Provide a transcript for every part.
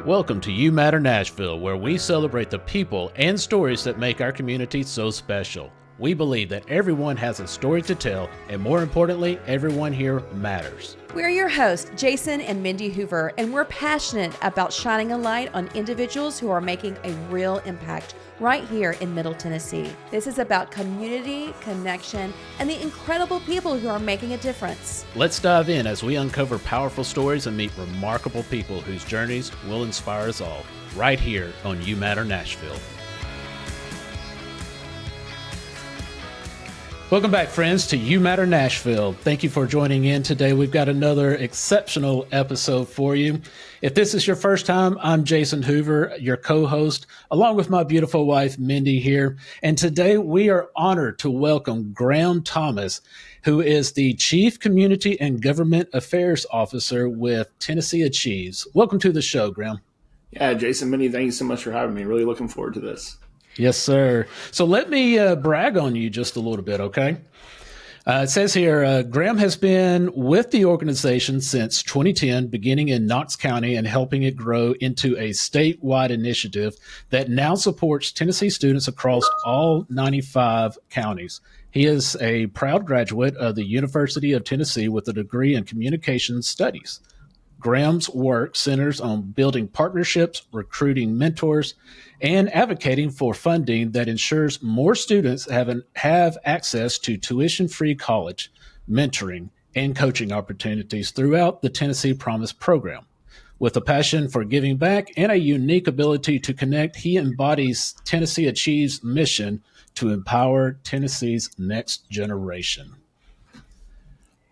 Welcome to You Matter Nashville, where we celebrate the people and stories that make our community so special. We believe that everyone has a story to tell, and more importantly, everyone here matters. We're your hosts, Jason and Mindy Hoover, and we're passionate about shining a light on individuals who are making a real impact right here in Middle Tennessee. This is about community, connection, and the incredible people who are making a difference. Let's dive in as we uncover powerful stories and meet remarkable people whose journeys will inspire us all, right here on You Matter Nashville. Welcome back, friends, to You Matter Nashville. Thank you for joining in today. We've got another exceptional episode for you. If this is your first time, I'm Jason Hoover, your co-host, along with my beautiful wife, Mindy, here. And today we are honored to welcome Graham Thomas, who is the Chief Community and Government Affairs Officer with tnAchieves. Welcome to the show, Graham. Yeah, Jason, Mindy, thank you so much for having me. Really looking forward to this. Yes, sir. So let me brag on you just a little bit, okay? It says here, Graham has been with the organization since 2010, beginning in Knox County and helping it grow into a statewide initiative that now supports Tennessee students across all 95 counties. He is a proud graduate of the University of Tennessee with a degree in communications studies. Graham's work centers on building partnerships, recruiting mentors, and advocating for funding that ensures more students have access to tuition-free college, mentoring, and coaching opportunities throughout the Tennessee Promise program. With a passion for giving back and a unique ability to connect, he embodies tnAchieves' mission to empower Tennessee's next generation.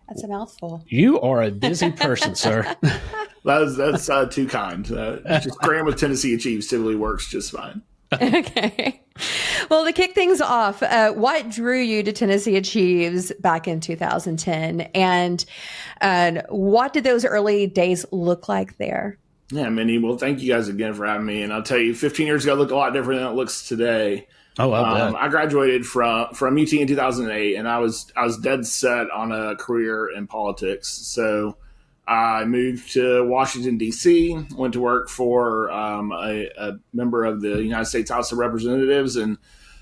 That's a mouthful. You are a busy person, sir. That's too kind. Just Graham with tnAchieves typically works just fine. Okay. Well, to kick things off, what drew you to tnAchieves back in 2010? And what did those early days look like there? Yeah, Mindy, well, thank you guys again for having me. And I'll tell you, 15 years ago, it looked a lot different than it looks today. Oh, I bet. I graduated from UT in 2008, and I was dead set on a career in politics. So I moved to Washington, D.C., went to work for a member of the United States House of Representatives, and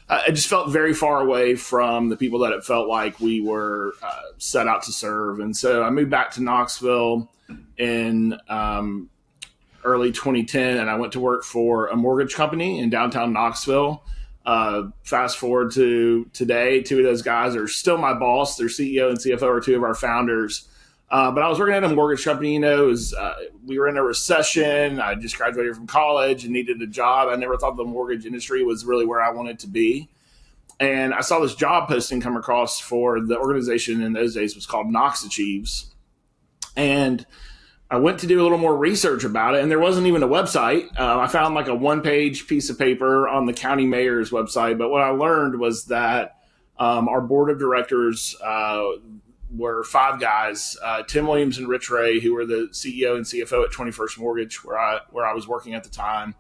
I just felt very far away from the people that it felt like we were set out to serve. And so I moved back to Knoxville in early 2010, and I went to work for a mortgage company in downtown Knoxville. Fast forward to today, two of those guys are still my boss. Their CEO and CFO are two of our founders. But I was working at a mortgage company, we were in a recession. I just graduated from college and needed a job. I never thought the mortgage industry was really where I wanted to be. And I saw this job posting come across for the organization in those days was called Knox County. And I went to do a little more research about it, and there wasn't even a website. I found like a one-page piece of paper on the county mayor's website. But what I learned was that our board of directors were five guys, Tim Williams and Rich Ray, who were the CEO and CFO at 21st Mortgage, where I was working at the time.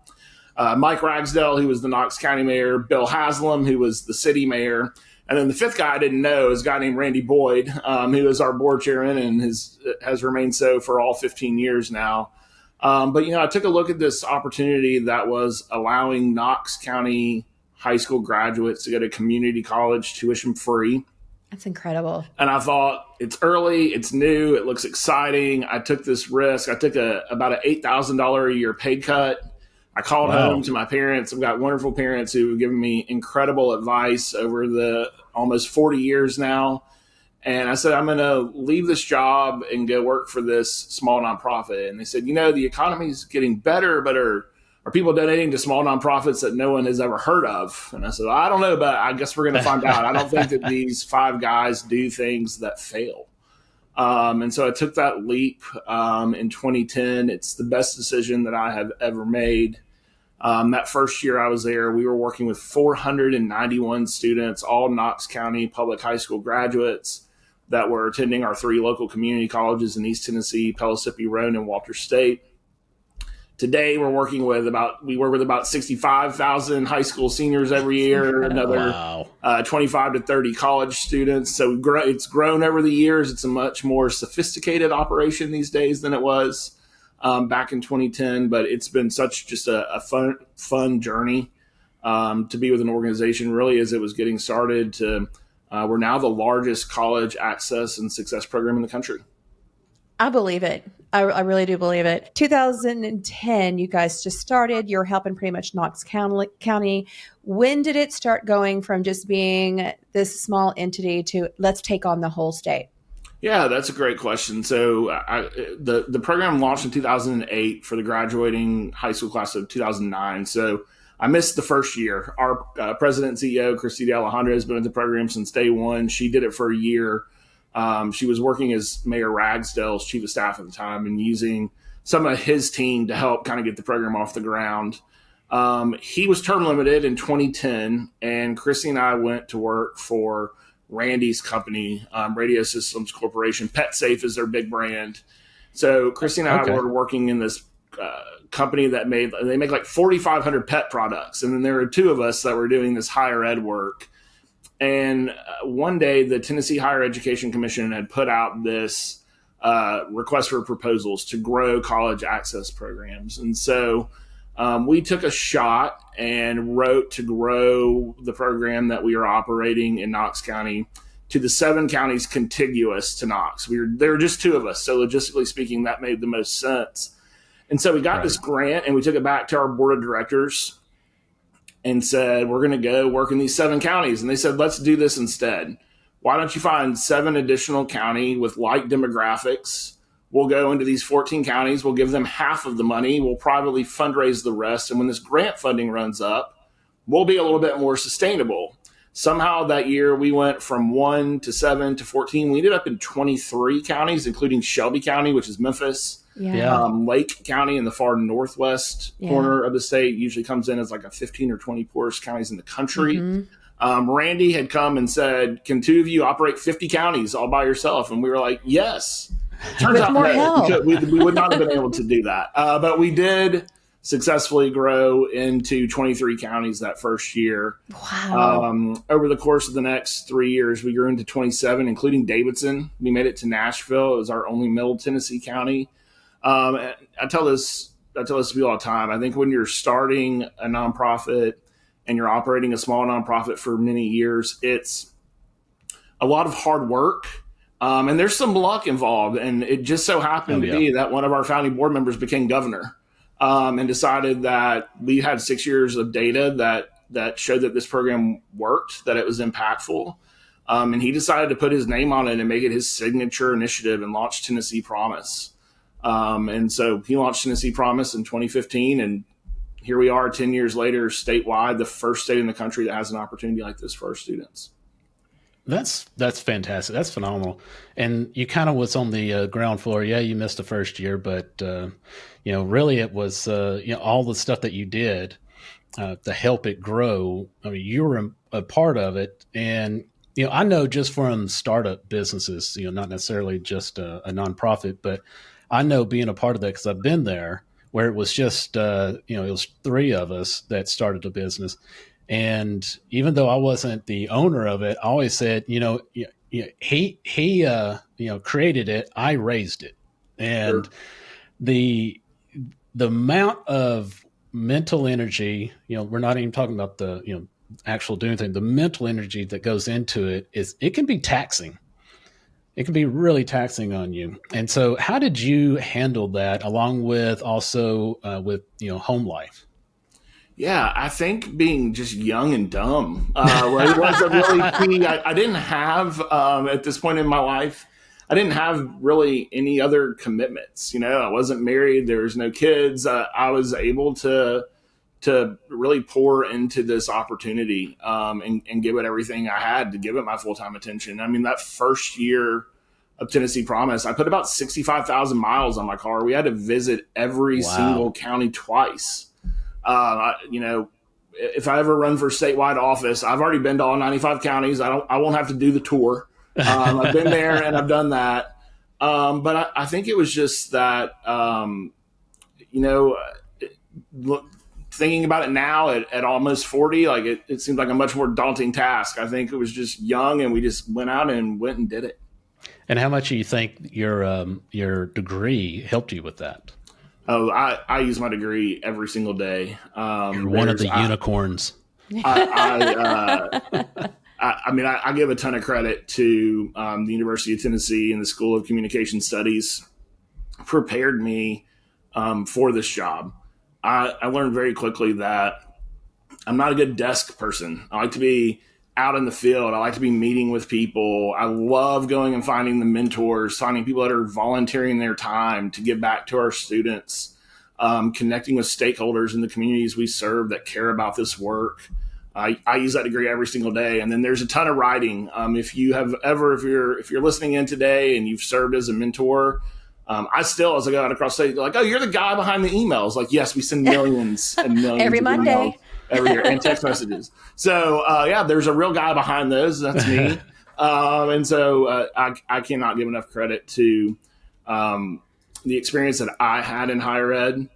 Mike Ragsdale, who was the Knox County mayor, Bill Haslam, who was the city mayor. And then the fifth guy I didn't know is a guy named Randy Boyd, who is our board chairman and has remained so for all 15 years now. But I took a look at this opportunity that was allowing Knox County high school graduates to go to community college tuition free. That's incredible. And I thought, it's early, it's new, it looks exciting. I took this risk. I took about an $8,000 a year pay cut. I called home to my parents. I've got wonderful parents who have given me incredible advice over the almost 40 years now. And I said, I'm going to leave this job and go work for this small nonprofit. And they said, the economy is getting better, but are people donating to small nonprofits that no one has ever heard of? And I said, I don't know, but I guess we're going to find out. I don't think that these five guys do things that fail. And so I took that leap in 2010. It's the best decision that I have ever made. That first year I was there, we were working with 491 students, all Knox County public high school graduates that were attending our three local community colleges in East Tennessee, Pellissippi, Roane, and Walter State. Today, we work with about 65,000 high school seniors every year, another 25 to 30 college students. So it's grown over the years. It's a much more sophisticated operation these days than it was back in 2010, but it's been such just a fun journey to be with an organization really as it was getting started to we're now the largest college access and success program in the country. I believe it. I really do believe it. 2010, you guys just started. You're helping pretty much Knox County. When did it start going from just being this small entity to let's take on the whole state? Yeah, that's a great question. So the program launched in 2008 for the graduating high school class of 2009. So I missed the first year. Our president and CEO, Christy Alejandra, has been with the program since day one. She did it for a year. She was working as Mayor Ragsdale's chief of staff at the time and using some of his team to help kind of get the program off the ground. He was term limited in 2010, and Christy and I went to work for Randy's company, Radio Systems Corporation. Pet Safe is their big brand. So Christy and I were working in this company that make like 4,500 pet products. And then there were two of us that were doing this higher ed work. And one day the Tennessee Higher Education Commission had put out this request for proposals to grow college access programs. And so we took a shot and wrote to grow the program that we are operating in Knox County to the 7 counties contiguous to Knox. There were just 2 of us. So logistically speaking, that made the most sense. And so we got this grant and we took it back to our board of directors and said, we're going to go work in these 7 counties. And they said, let's do this instead. Why don't you find 7 additional county with like demographics? We'll go into these 14 counties. We'll give them half of the money. We'll privately fundraise the rest. And when this grant funding runs up, we'll be a little bit more sustainable. Somehow that year we went from 1 to 7 to 14. We ended up in 23 counties, including Shelby County, which is Memphis. Lake County in the far northwest corner of the state usually comes in as like a 15 or 20 poorest counties in the country. Randy had come and said, can 2 of you operate 50 counties all by yourself? And we were like, yes. Turns out that we would not have been able to do that. But we did successfully grow into 23 counties that first year. Wow. Over the course of the next 3 years, we grew into 27, including Davidson. We made it to Nashville. It was our only Middle Tennessee county. I tell this to people all the time. I think when you're starting a nonprofit and you're operating a small nonprofit for many years, it's a lot of hard work. And there's some luck involved. And it just so happened to be that one of our founding board members became governor and decided that we had 6 years of data that showed that this program worked, that it was impactful. And he decided to put his name on it and make it his signature initiative and launch Tennessee Promise. And so he launched Tennessee Promise in 2015, and here we are 10 years later, statewide, the first state in the country that has an opportunity like this for our students. That's fantastic. That's phenomenal. And you kind of was on the ground floor. Yeah, you missed the first year, but really it was all the stuff that you did to help it grow. I mean, you were a part of it, and I know just from startup businesses, not necessarily just a nonprofit, but I know being a part of that because I've been there, where it was just it was 3 of us that started a business. And even though I wasn't the owner of it, I always said, he created it, I raised it. And the amount of mental energy, we're not even talking about the, actual doing thing, the mental energy that goes into it can be taxing. It can be really taxing on you. And so how did you handle that along with also with home life? Yeah, I think being just young and dumb was a really key. I didn't have, at this point in my life, I didn't have really any other commitments. I wasn't married. There was no kids. I was able to really pour into this opportunity and give it everything I had, to give it my full-time attention. I mean, that first year of Tennessee Promise, I put about 65,000 miles on my car. We had to visit every single county twice. If I ever run for statewide office, I've already been to all 95 counties. I won't have to do the tour. I've been there and I've done that. But I think it was just that, thinking about it now at almost 40, like it seems like a much more daunting task. I think it was just young and we just went out and did it. And how much do you think your degree helped you with that? Oh, I use my degree every single day. You're one of the unicorns. I mean, I give a ton of credit to the University of Tennessee and the School of Communication Studies prepared me for this job. I learned very quickly that I'm not a good desk person. I like to be out in the field. I like to be meeting with people. I love going and finding the mentors, finding people that are volunteering their time to give back to our students, connecting with stakeholders in the communities we serve that care about this work. I use that degree every single day. And then there's a ton of writing. If you're listening in today and you've served as a mentor, I still, as I go out across the state, like, oh, you're the guy behind the emails. Like, yes, we send millions and millions every of Monday. emails every year and text messages. So, there's a real guy behind those. That's me. And so I cannot give enough credit to the experience that I had in higher ed.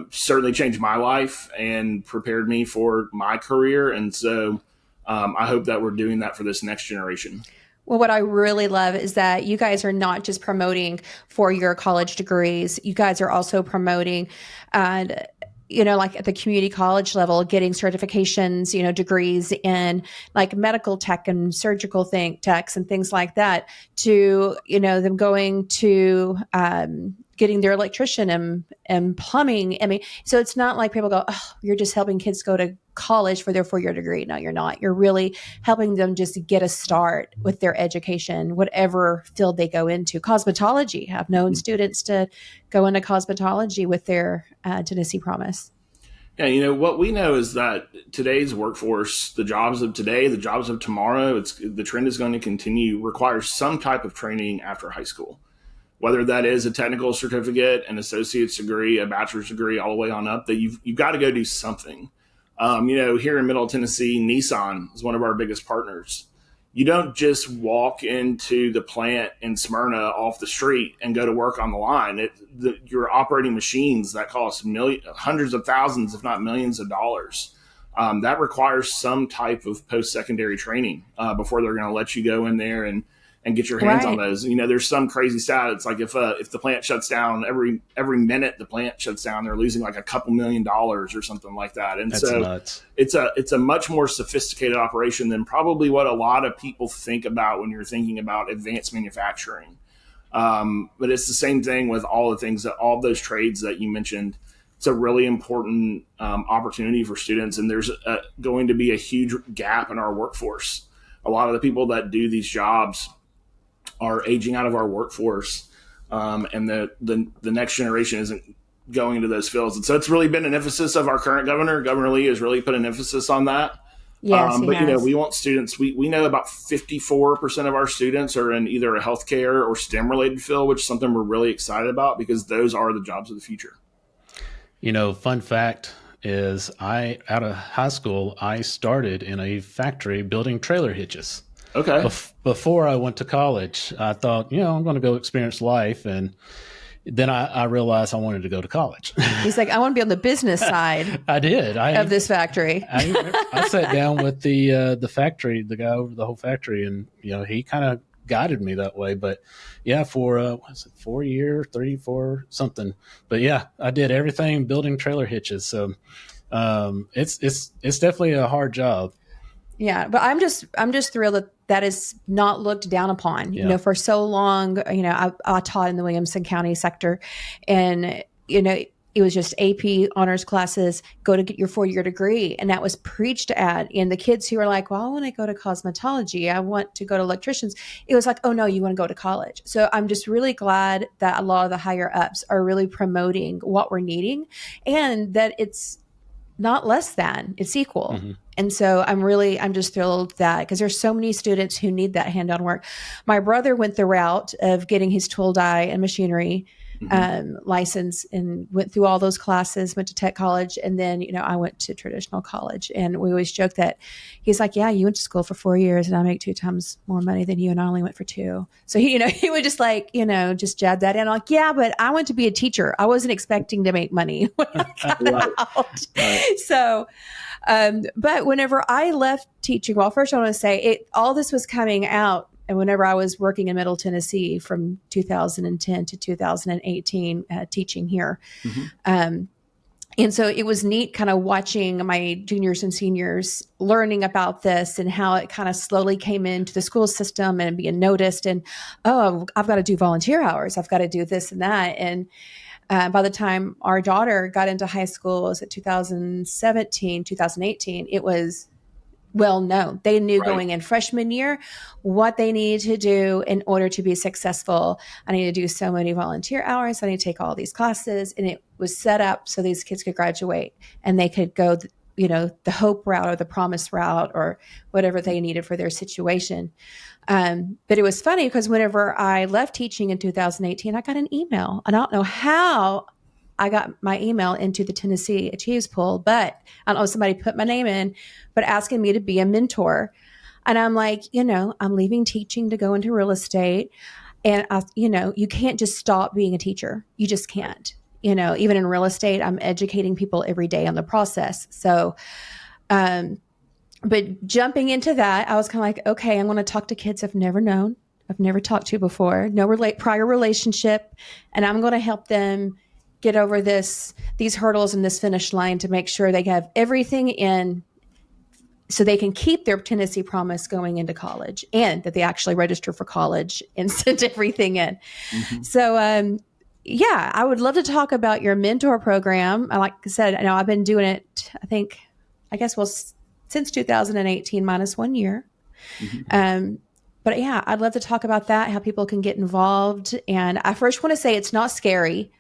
Certainly changed my life and prepared me for my career. And so I hope that we're doing that for this next generation. Well, what I really love is that you guys are not just promoting for your college degrees. You guys are also promoting, like at the community college level, getting certifications, degrees in like medical tech and surgical techs and things like that, to, them going to getting their electrician and plumbing. I mean, so it's not like people go, oh, you're just helping kids go to college for their 4-year degree. No, you're not. You're really helping them just get a start with their education, whatever field they go into. Cosmetology. I've known students to go into cosmetology with their Tennessee Promise. Yeah, what we know is that today's workforce, the jobs of today, the jobs of tomorrow, the trend is going to continue, requires some type of training after high school. Whether that is a technical certificate, an associate's degree, a bachelor's degree, all the way on up, that you've got to go do something. Here in Middle Tennessee, Nissan is one of our biggest partners. You don't just walk into the plant in Smyrna off the street and go to work on the line. You're operating machines that cost hundreds of thousands, if not millions of dollars. That requires some type of post-secondary training before they're going to let you go in there and get your hands on those. There's some crazy stat. It's like if the plant shuts down, every minute the plant shuts down, they're losing like a couple $1 million or something like that. And that's so nuts. It's a much more sophisticated operation than probably what a lot of people think about when you're thinking about advanced manufacturing. But it's the same thing with all those trades that you mentioned. It's a really important opportunity for students, and there's going to be a huge gap in our workforce. A lot of the people that do these jobs are aging out of our workforce, and the next generation isn't going into those fields. And so it's really been an emphasis of our current governor. Governor Lee has really put an emphasis on that. Yes, but we want students. We know about 54% of our students are in either a healthcare or STEM related field, which is something we're really excited about because those are the jobs of the future. Fun fact is out of high school, I started in a factory building trailer hitches. Okay. Before I went to college, I thought, I'm going to go experience life. And then I realized I wanted to go to college. He's like, I want to be on the business side. I did. Of this factory. I sat down with the factory, the guy over the whole factory, and, he kind of guided me that way. But yeah, for 4 years, 3, 4, something. But yeah, I did everything building trailer hitches. So it's definitely a hard job. Yeah, but I'm just thrilled that is not looked down upon. Yeah. For so long, I taught in the Williamson County sector, and it was just AP honors classes, go to get your 4-year degree, and that was preached at. And the kids who were like, well, I want to go to cosmetology, I want to go to electricians, it was like, oh no, you want to go to college. So I'm just really glad that a lot of the higher ups are really promoting what we're needing, and that it's not less than, it's equal. Mm-hmm. And so I'm just thrilled that, because there's so many students who need that hand-on work. My brother went the route of getting his tool, die, and machinery license, and went through all those classes, went to tech college. And then, I went to traditional college, and we always joke that he's like, yeah, you went to school for 4 years and I make 2 times more money than you. And I only went for 2. So he would just just jab that in. I'm like, yeah, but I went to be a teacher. I wasn't expecting to make money when I got out. Right. So, but whenever I left teaching, well, first I want to say all this was coming out and whenever I was working in Middle Tennessee from 2010 to 2018, teaching here. And so it was neat kind of watching my juniors and seniors learning about this and how it kind of slowly came into the school system and being noticed. And, oh, I've got to do volunteer hours. I've got to do this and that. And by the time our daughter got into high school, was it 2017, 2018, it was well known. They knew going in freshman year what they needed to do in order to be successful. I need to do so many volunteer hours. I need to take all these classes. And it was set up so these kids could graduate and they could go, the hope route or the promise route or whatever they needed for their situation. But it was funny because whenever I left teaching in 2018, I got an email. I don't know how I got my email into the tnAchieves pool, but I don't know if somebody put my name in, but asking me to be a mentor. And I'm like, I'm leaving teaching to go into real estate. And, you can't just stop being a teacher. You just can't. Even in real estate, I'm educating people every day on the process. So, but jumping into that, I was kind of like, okay, I'm going to talk to kids I've never known, I've never talked to before, no prior relationship, and I'm going to help them get over these hurdles and this finish line to make sure they have everything in so they can keep their Tennessee promise going into college and that they actually register for college and send everything in. So, I would love to talk about your mentor program. Like I said, I've been doing it, since 2018 minus 1 year. But I'd love to talk about that, how people can get involved. And I first want to say it's not scary.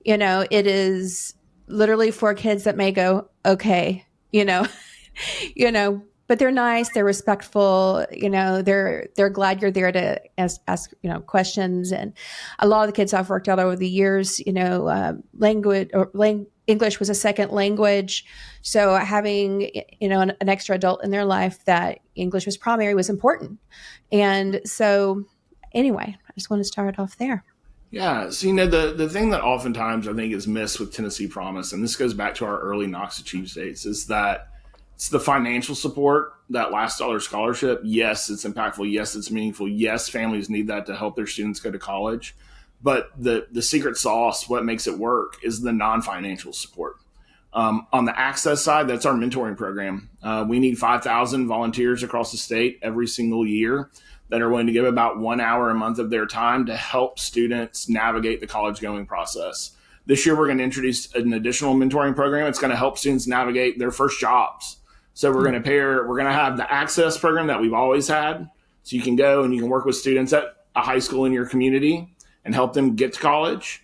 It is literally for kids that may go, okay, but they're nice, they're respectful, they're glad you're there to ask questions. And a lot of the kids I've worked out over the years, English was a second language. So having, an extra adult in their life that English was primary was important. And so anyway, I just want to start off there. Yeah. So, the thing that oftentimes I think is missed with Tennessee Promise, and this goes back to our early Knox Achieve days, is that it's the financial support, that last dollar scholarship. Yes, it's impactful. Yes, it's meaningful. Yes, families need that to help their students go to college. But the secret sauce, what makes it work, is the non-financial support. On the access side, that's our mentoring program. We need 5,000 volunteers across the state every single year that are willing to give about 1 hour a month of their time to help students navigate the college going process. This year, we're going to introduce an additional mentoring program. It's going to help students navigate their first jobs. So we're going to have the access program that we've always had. So you can go and you can work with students at a high school in your community and help them get to college.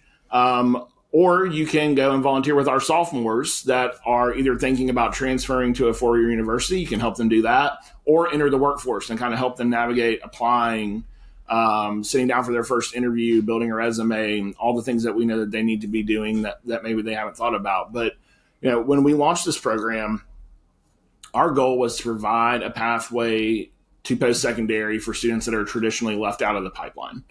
Or you can go and volunteer with our sophomores that are either thinking about transferring to a four-year university. You can help them do that, or enter the workforce and kind of help them navigate applying, sitting down for their first interview, building a resume, all the things that we know that they need to be doing that maybe they haven't thought about. But when we launched this program, our goal was to provide a pathway to post-secondary for students that are traditionally left out of the pipeline.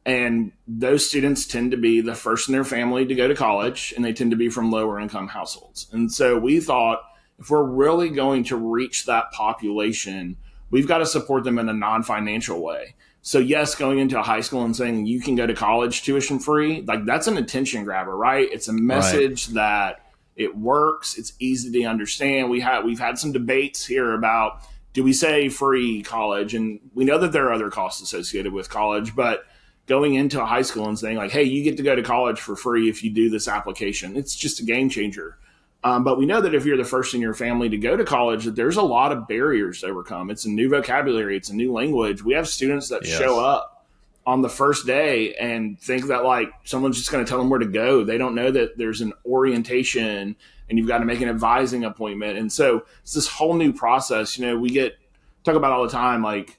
And those students tend to be the first in their family to go to college, and they tend to be from lower income households. And so we thought, if we're really going to reach that population, we've got to support them in a non-financial way. So yes, going into a high school and saying you can go to college tuition free, like that's an attention grabber, right? It's a message that it works. It's easy to understand. We've had some debates here about, do we say free college? And we know that there are other costs associated with college, but going into a high school and saying like, hey, you get to go to college for free if you do this application, it's just a game changer. But we know that if you're the first in your family to go to college, that there's a lot of barriers to overcome. It's a new vocabulary. It's a new language. We have students that show up on the first day and think that like someone's just going to tell them where to go. They don't know that there's an orientation and you've got to make an advising appointment. And so it's this whole new process. We talk about all the time, like,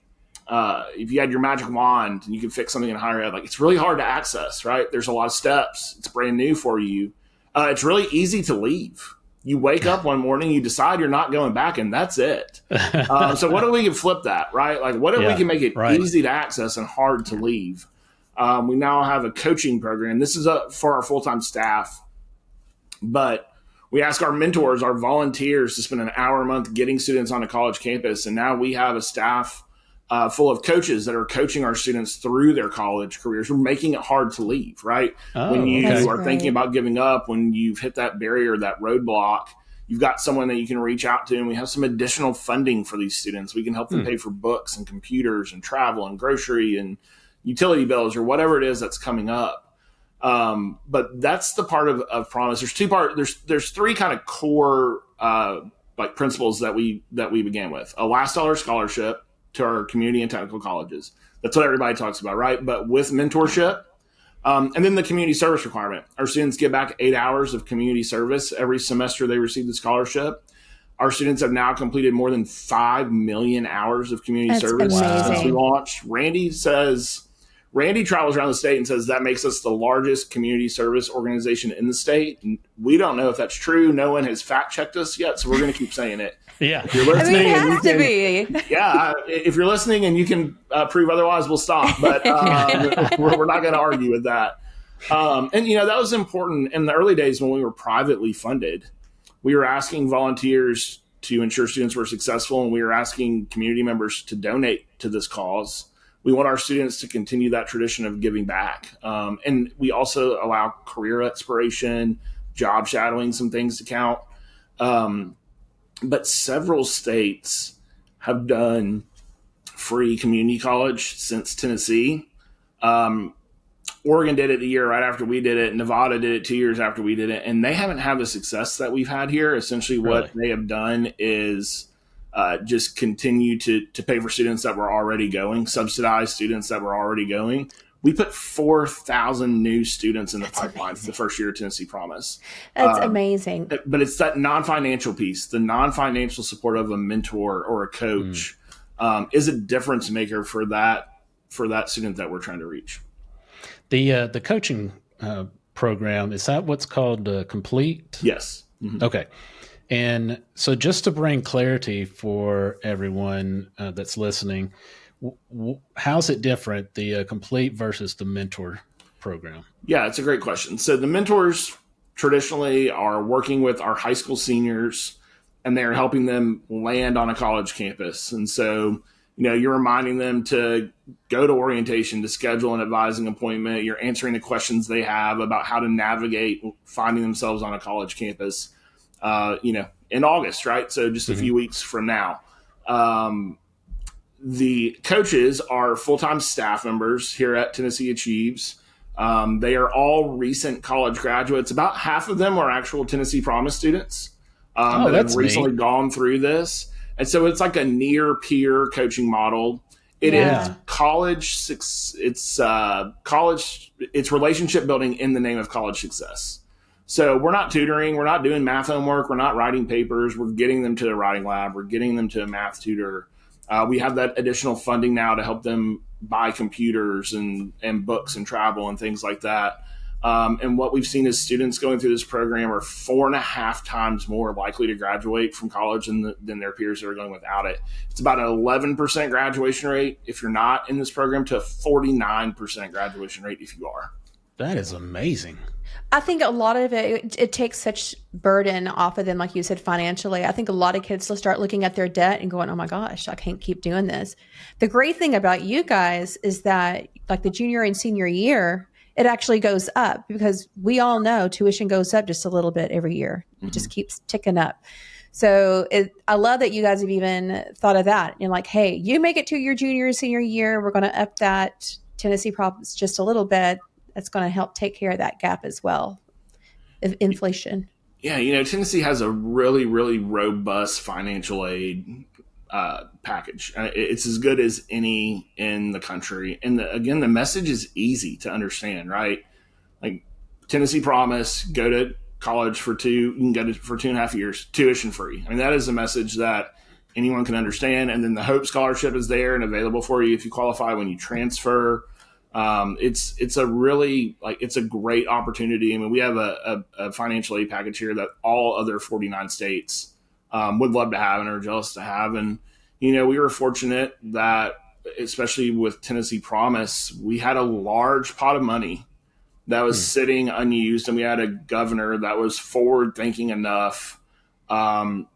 if you had your magic wand and you could fix something in higher ed, like it's really hard to access, right? There's a lot of steps. It's brand new for you. It's really easy to leave. You wake up one morning, you decide you're not going back, and that's it. So what if we can flip that, right? Like what if we can make it easy to access and hard to leave? We now have a coaching program. This is for our full-time staff, but we ask our mentors, our volunteers, to spend an hour a month getting students on a college campus. And now we have a staff full of coaches that are coaching our students through their college careers. We're making it hard to leave, right? Oh, When you okay. are thinking about giving up, when you've hit that barrier, that roadblock, you've got someone that you can reach out to, and we have some additional funding for these students. We can help them pay for books and computers and travel and grocery and utility bills or whatever it is that's coming up. But that's the part of Promise. There's three kind of core like principles that we began with: a last dollar scholarship to our community and technical colleges. That's what everybody talks about, right? But with mentorship, and then the community service requirement. Our students get back 8 hours of community service every semester they receive the scholarship. Our students have now completed more than 5 million hours of community service since we launched. Randy travels around the state and says that makes us the largest community service organization in the state. And we don't know if that's true. No one has fact checked us yet, so we're going to keep saying it. Yeah. If you're listening, it has to be. Yeah. If you're listening and you can prove otherwise, we'll stop. But we're not going to argue with that. And, that was important in the early days when we were privately funded. We were asking volunteers to ensure students were successful, and we were asking community members to donate to this cause. We want our students to continue that tradition of giving back. And we also allow career exploration, job shadowing, some things to count. But several states have done free community college since Tennessee. Oregon did it the year right after we did it. Nevada did it 2 years after we did it. And they haven't had the success that we've had here. Essentially, what they have done is just continue to pay for students that were already going, subsidize students that were already going. We put 4,000 new students in the pipeline for the first year of Tennessee Promise. That's amazing. But it's that non-financial piece, the non-financial support of a mentor or a coach is a difference maker for that student that we're trying to reach. The coaching program, is that what's called Complete? Yes. Mm-hmm. Okay. And so just to bring clarity for everyone that's listening, how's it different, the Complete versus the Mentor program? Yeah, it's a great question. So the mentors traditionally are working with our high school seniors, and they're helping them land on a college campus. And so, you're reminding them to go to orientation, to schedule an advising appointment. You're answering the questions they have about how to navigate finding themselves on a college campus, in August, right? So just a few weeks from now. The coaches are full-time staff members here at tnAchieves. They are all recent college graduates. About half of them are actual Tennessee Promise students that have recently gone through this. And so it's like a near peer coaching model. It is college. It's relationship building in the name of college success. So we're not tutoring. We're not doing math homework. We're not writing papers. We're getting them to a writing lab. We're getting them to a math tutor. We have that additional funding now to help them buy computers and books and travel and things like that. And what we've seen is students going through this program are 4.5 times more likely to graduate from college than their peers that are going without it. It's about an 11% graduation rate if you're not in this program to a 49% graduation rate if you are. That is amazing. I think a lot of it takes such burden off of them, like you said, financially. I think a lot of kids will start looking at their debt and going, oh my gosh, I can't keep doing this. The great thing about you guys is that like the junior and senior year, it actually goes up because we all know tuition goes up just a little bit every year. It just keeps ticking up. So I love that you guys have even thought of that. You're like, hey, you make it to your junior and senior year. We're going to up that Tennessee Promise just a little bit. That's going to help take care of that gap as well of inflation. Yeah, Tennessee has a really, really robust financial aid package. It's as good as any in the country. And again, the message is easy to understand, right? Like Tennessee Promise, go to college for you can go to for 2.5 years, tuition free. I mean, that is a message that anyone can understand. And then the Hope Scholarship is there and available for you if you qualify when you transfer. It's a really it's a great opportunity. I mean, we have a financial aid package here that all other 49 states would love to have and are jealous to have. And, we were fortunate that, especially with Tennessee Promise, we had a large pot of money that was sitting unused. And we had a governor that was forward thinking enough to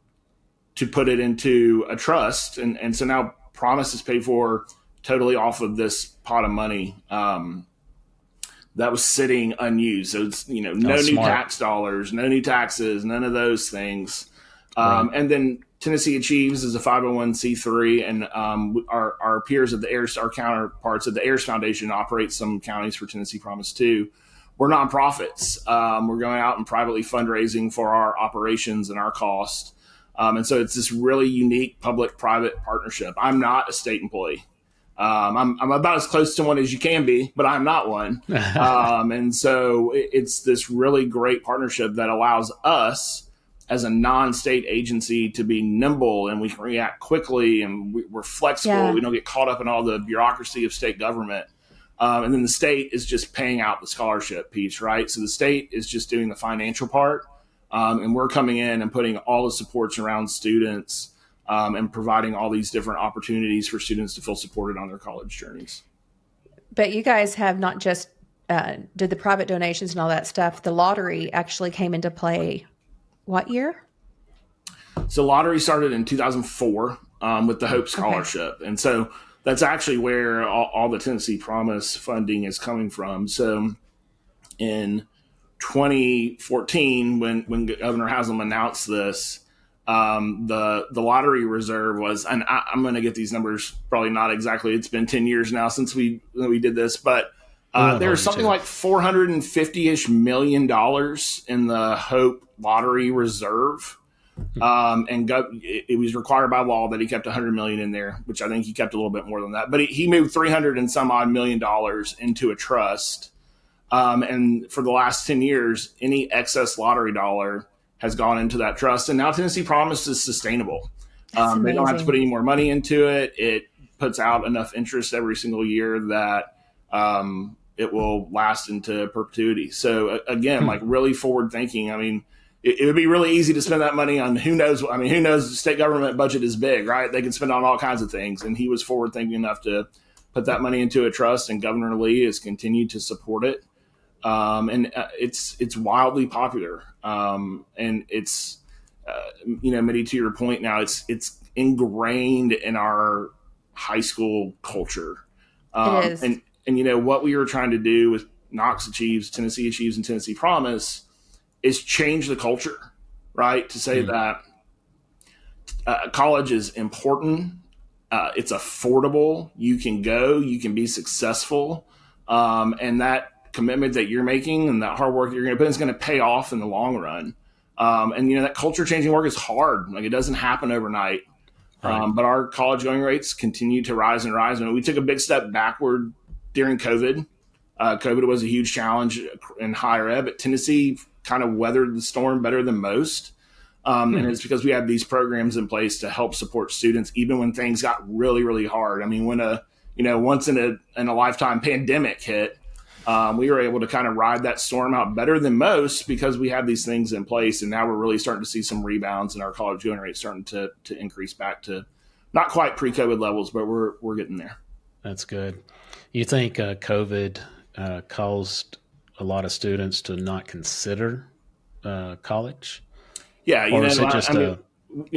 put it into a trust. And so now Promise is paid for totally off of this pot of money that was sitting unused. So it's, no new tax dollars, no new taxes, none of those things. Right. And then tnAchieves is a 501c3, and our peers at the AIRS, our counterparts at the AIRS Foundation, operate some counties for Tennessee Promise too. We're nonprofits. We're going out and privately fundraising for our operations and our cost. And so it's this really unique public-private partnership. I'm not a state employee. I'm about as close to one as you can be, but I'm not one. And so it's this really great partnership that allows us as a non-state agency to be nimble, and we can react quickly, and we're flexible. Yeah. We don't get caught up in all the bureaucracy of state government. And then the state is just paying out the scholarship piece, right? So the state is just doing the financial part, and we're coming in and putting all the supports around students and providing all these different opportunities for students to feel supported on their college journeys. But you guys have not just did the private donations and all that stuff. The lottery actually came into play. What year? So lottery started in 2004 with the Hope Scholarship. Okay. And so that's actually where all the Tennessee Promise funding is coming from. So in 2014, when Governor Haslam announced this, the lottery reserve was, and I'm going to get these numbers probably not exactly. It's been 10 years now since we did this, but there's something like $450-ish million in the Hope lottery reserve. And it was required by law that he kept $100 million in there, which I think he kept a little bit more than that. But he moved $300 and some odd million into a trust. And for the last 10 years, any excess lottery dollar has gone into that trust. And now Tennessee Promise is sustainable. They don't have to put any more money into it. It puts out enough interest every single year that it will last into perpetuity. So again, like really forward thinking. I mean, it would be really easy to spend that money on who knows. I mean, who knows? The state government budget is big, right? They can spend on all kinds of things. And he was forward thinking enough to put that money into a trust, and Governor Lee has continued to support it. And it's wildly popular. And it's, Mitty, to your point now, it's ingrained in our high school culture. It is. And what we were trying to do with Knox Achieves, tnAchieves, and Tennessee Promise is change the culture, right? To say that college is important, it's affordable, you can go, you can be successful, and that commitment that you're making and that hard work that you're going to put in is going to pay off in the long run. And that culture changing work is hard. Like, it doesn't happen overnight. Right. But our college going rates continue to rise and rise. And we took a big step backward during COVID. COVID was a huge challenge in higher ed, but Tennessee kind of weathered the storm better than most. And it's because we have these programs in place to help support students, even when things got really, really hard. I mean, when once in a lifetime pandemic hit, we were able to kind of ride that storm out better than most because we have these things in place. And now we're really starting to see some rebounds, and our college going rate starting to increase back to not quite pre-COVID levels, but we're getting there. That's good. You think COVID caused a lot of students to not consider college? Yeah,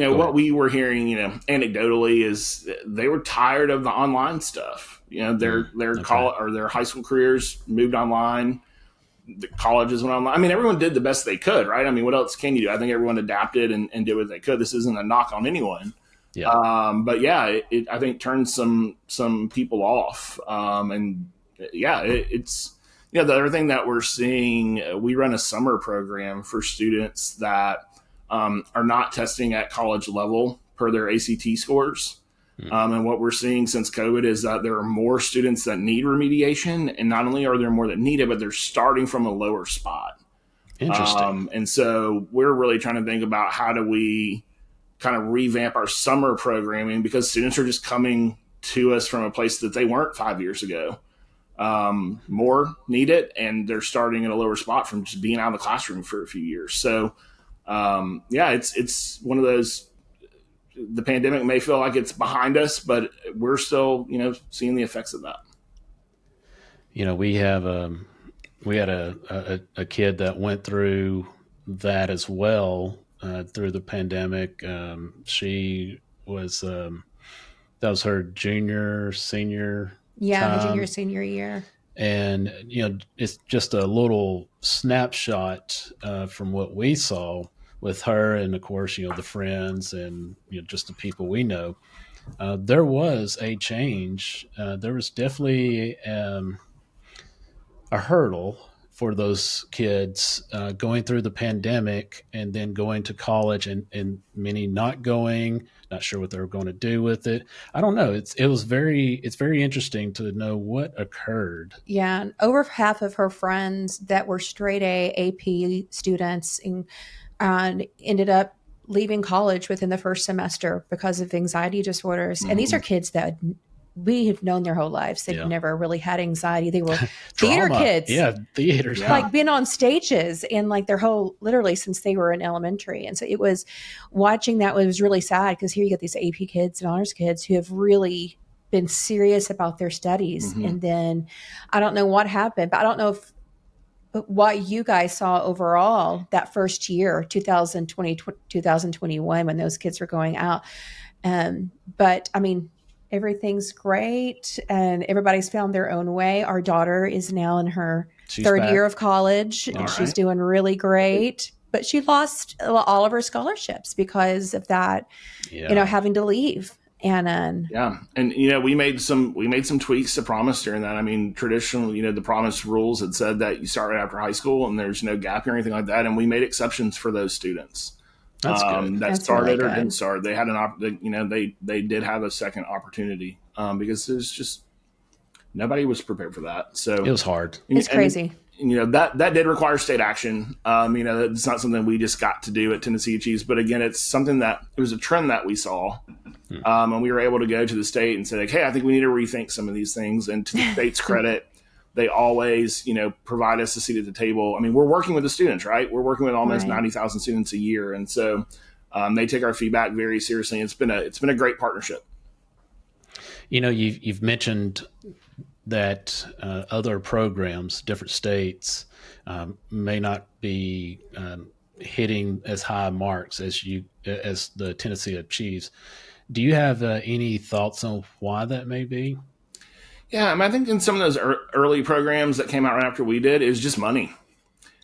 what we were hearing, anecdotally, is they were tired of the online stuff. Their high school careers moved online. The colleges went online. I mean, everyone did the best they could, right? I mean, what else can you do? I think everyone adapted and did what they could. This isn't a knock on anyone. Yeah. But yeah, it I think turned some people off. It's the other thing that we're seeing. We run a summer program for students that are not testing at college level per their ACT scores. And what we're seeing since COVID is that there are more students that need remediation, and not only are there more that need it, but they're starting from a lower spot. Interesting. And so we're really trying to think about how do we kind of revamp our summer programming, because students are just coming to us from a place that they weren't 5 years ago. More need it, and they're starting at a lower spot from just being out of the classroom for a few years. So it's one of those. The pandemic may feel like it's behind us, but we're still, seeing the effects of that. We had a kid that went through that as well through the pandemic. She was That was her junior, senior Yeah, her junior time. senior year. And, it's just a little snapshot from what we saw with her. And of course, the friends and, just the people we know. There was a change. There was definitely a hurdle for those kids going through the pandemic and then going to college, and many not going, not sure what they were going to do with it. I don't know. It's very interesting to know what occurred. Yeah, and over half of her friends that were straight A AP students and ended up leaving college within the first semester because of anxiety disorders. And these are kids that we have known their whole lives. They've Yeah. never really had anxiety. They were theater Trauma. kids. Yeah, theaters. Yeah. Like been on stages and like their whole, literally since they were in elementary. And so it was watching that was really sad because here you get these AP kids and honors kids who have really been serious about their studies. And then I don't know what happened, but I don't know if what you guys saw overall that first year, 2020, 2021, when those kids were going out. But I mean, everything's great and everybody's found their own way. Our daughter is now in her She's third back. year of college and she's doing really great, but she lost all of her scholarships because of that, Yeah. having to leave. And Yeah, and we made some tweaks to promise during that. I mean, traditionally, the promise rules had said that you start right after high school and there's no gap or anything like that, and we made exceptions for those students. That's good. That That's started really or good. didn't start. They had they did have a second opportunity because there's just nobody was prepared for that. So It was hard. it's crazy. That did require state action. It's not something we just got to do at tnAchieves, but again, it's something that it was a trend that we saw. And we were able to go to the state and say, like, hey, I think we need to rethink some of these things. And to the state's credit, they always, provide us a seat at the table. I mean, we're working with the students, right? We're working with almost Right. 90,000 students a year. And so they take our feedback very seriously. It's been a great partnership. You've mentioned that other programs, different states, may not be hitting as high marks as the tnAchieves. Do you have any thoughts on why that may be? Yeah, I think in some of those early programs that came out right after we did, it was just money.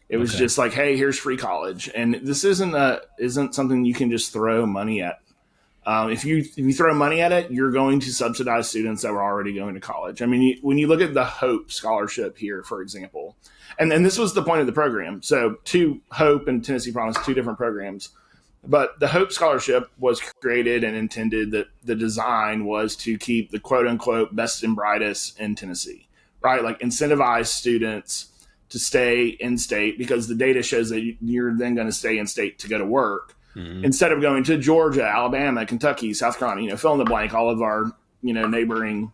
It was just like, hey, here's free college, and this isn't something you can just throw money at. If you throw money at it, you're going to subsidize students that were already going to college. I mean, when you look at the Hope Scholarship here, for example, and this was the point of the program. So, Hope and Tennessee Promise, two different programs. But the Hope Scholarship was created and intended that the design was to keep the quote unquote best and brightest in Tennessee, right? Like incentivize students to stay in state because the data shows that you're then going to stay in state to go to work instead of going to Georgia, Alabama, Kentucky, South Carolina, fill in the blank, all of our, neighboring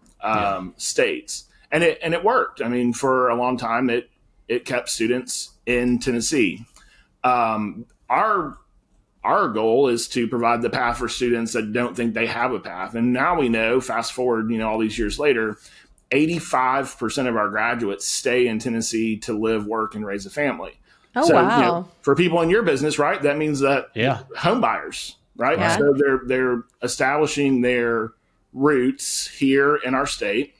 states. And it worked. I mean, for a long time, it kept students in Tennessee. Our goal is to provide the path for students that don't think they have a path. And now we know, fast forward, all these years later, 85% of our graduates stay in Tennessee to live, work, and raise a family. Oh, So, wow. for people in your business, right, that means that home buyers, right? Yeah. So they're establishing their roots here in our state.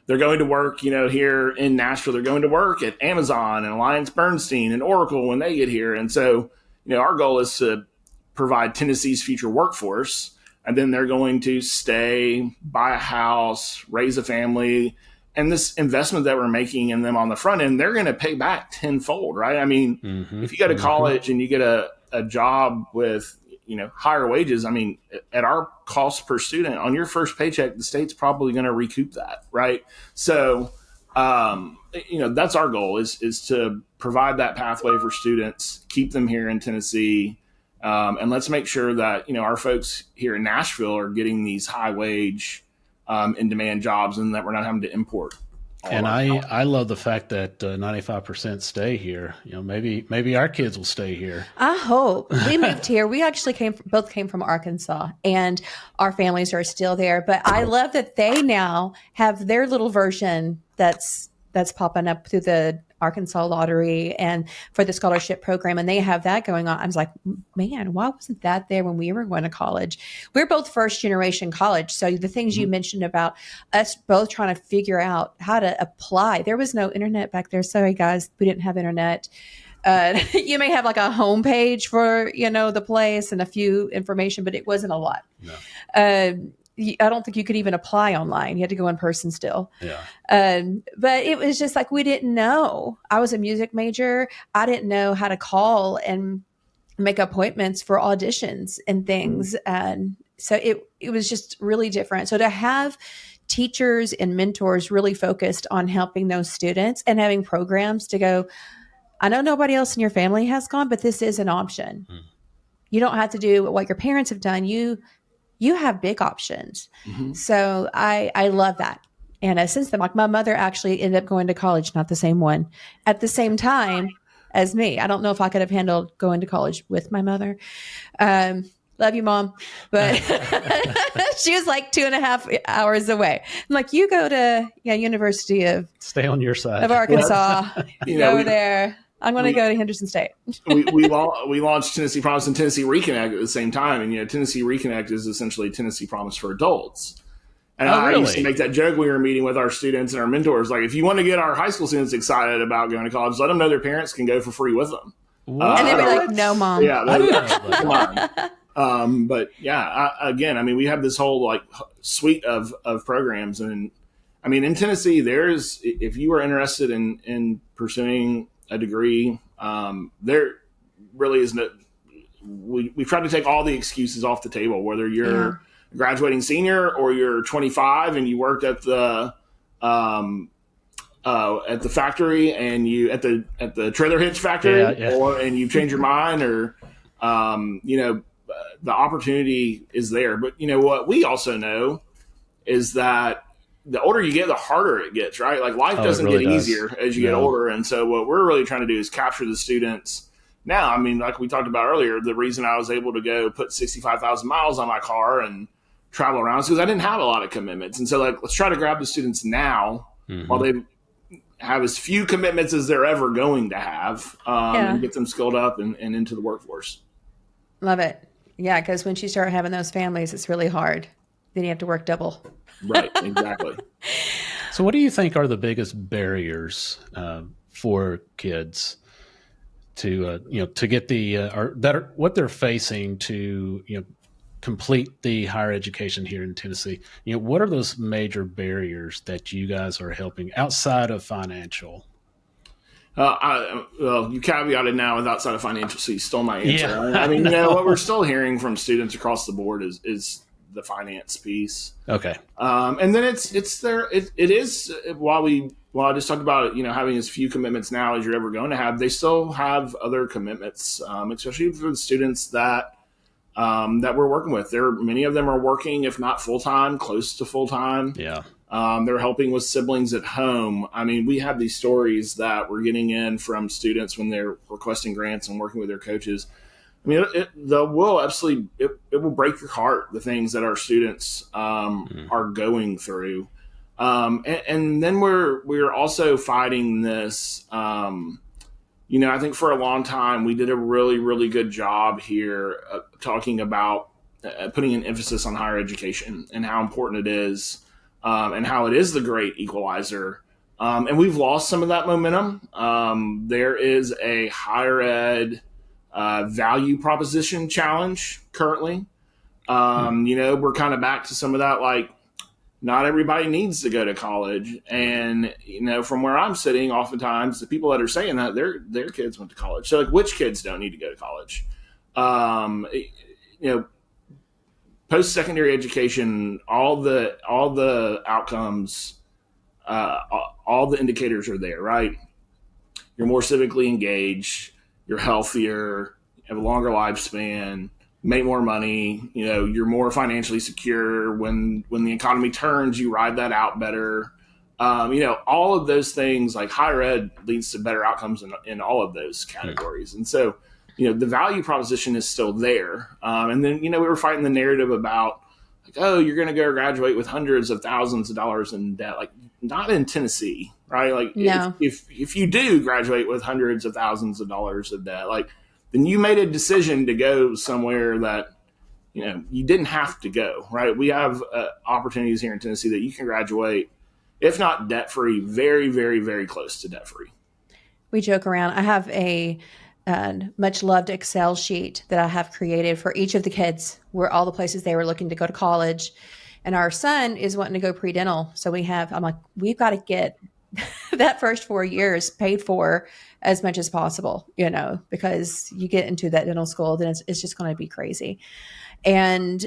They're going to work, here in Nashville. They're going to work at Amazon and Alliance Bernstein and Oracle when they get here. And so, our goal is to provide Tennessee's future workforce, and then they're going to stay, buy a house, raise a family. And this investment that we're making in them on the front end, they're going to pay back tenfold, right? I mean, if you go to college and you get a job with, higher wages, I mean, at our cost per student on your first paycheck, the state's probably going to recoup that, right? So, that's our goal is to provide that pathway for students, keep them here in Tennessee. And let's make sure that, our folks here in Nashville are getting these high wage, in demand jobs and that we're not having to import. And I love the fact that 95% stay here. Maybe our kids will stay here. I hope. We moved here. We actually both came from Arkansas, and our families are still there. But I love that they now have their little version that's popping up through the Arkansas Lottery and for the scholarship program. And they have that going on. I was like, man, why wasn't that there when we were going to college? We're both first generation college. So the things you mentioned about us both trying to figure out how to apply, there was no internet back there. Sorry, guys, we didn't have internet. You may have like a homepage for, the place and a few information, but it wasn't a lot. No. I don't think you could even apply online. You had to go in person still. Yeah. But it was just like, we didn't know. I was a music major. I didn't know how to call and make appointments for auditions and things. And so it was just really different. So to have teachers and mentors really focused on helping those students and having programs to go, I know nobody else in your family has gone, but this is an option. You don't have to do what your parents have done. You have big options. So I love that. And since then, like my mother actually ended up going to college, not the same one, at the same time as me. I don't know if I could have handled going to college with my mother. Love you, Mom. But she was like 2.5 hours away. I'm like, you go to University of Stay on your side. of Arkansas. Well, Go there. I'm going to go to Henderson State. we launched Tennessee Promise and Tennessee Reconnect at the same time. And, Tennessee Reconnect is essentially Tennessee Promise for adults. And I used to make that joke when we were meeting with our students and our mentors. Like, if you want to get our high school students excited about going to college, let them know their parents can go for free with them. And they'd be like, no, Mom. Yeah. Come on. But yeah, again, we have this whole suite of programs. And in Tennessee, if you are interested in pursuing a degree, there really is no, we try to take all the excuses off the table, whether you're a graduating senior or you're 25 and you worked at the factory and you at the trailer hitch factory and you change your mind or, the opportunity is there. But what we also know is that the older you get, the harder it gets, right? Like life doesn't really get easier as you get older. And so what we're really trying to do is capture the students now. Like we talked about earlier, the reason I was able to go put 65,000 miles on my car and travel around is because I didn't have a lot of commitments. And so let's try to grab the students now while they have as few commitments as they're ever going to have and get them skilled up and into the workforce. Love it. Yeah, because when you start having those families, it's really hard. Then you have to work double. Right, exactly. So what do you think are the biggest barriers for kids to get what they're facing to complete the higher education here in Tennessee? What are those major barriers that you guys are helping outside of financial? You caveated now with outside of financial, so you stole my answer. Yeah. What we're still hearing from students across the board is the finance piece. Okay. And then it is while I just talked about having as few commitments now as you're ever going to have, they still have other commitments, especially for the students that we're working with. Many of them are working, if not full time, close to full time. Yeah. They're helping with siblings at home. We have these stories that we're getting in from students when they're requesting grants and working with their coaches. It will break your heart, the things that our students are going through. And then we're also fighting this. I think for a long time, we did a really, really good job here talking about putting an emphasis on higher education and how important it is and how it is the great equalizer. And we've lost some of that momentum. There is a higher ed value proposition challenge currently. We're kind of back to some of that, not everybody needs to go to college. And, from where I'm sitting, oftentimes the people that are saying that their kids went to college. So which kids don't need to go to college? Post-secondary education, all the outcomes, all the indicators are there, right? You're more civically engaged, you're healthier, you have a longer lifespan, make more money, you're more financially secure. When the economy turns, you ride that out better. All of those things, like higher ed leads to better outcomes in all of those categories. And so, the value proposition is still there. And then, we were fighting the narrative about you're going to go graduate with hundreds of thousands of dollars in debt. not in Tennessee, right? Like No. if you do graduate with hundreds of thousands of dollars of debt, like then you made a decision to go somewhere that you didn't have to go, right? We have opportunities here in Tennessee that you can graduate, if not debt free, very, very, very close to debt free. We joke around. I have a much loved Excel sheet that I have created for each of the kids, where all the places they were looking to go to college. And our son is wanting to go pre-dental. So I'm like, we've got to get that first 4 years paid for as much as possible, because you get into that dental school, then it's just going to be crazy. And,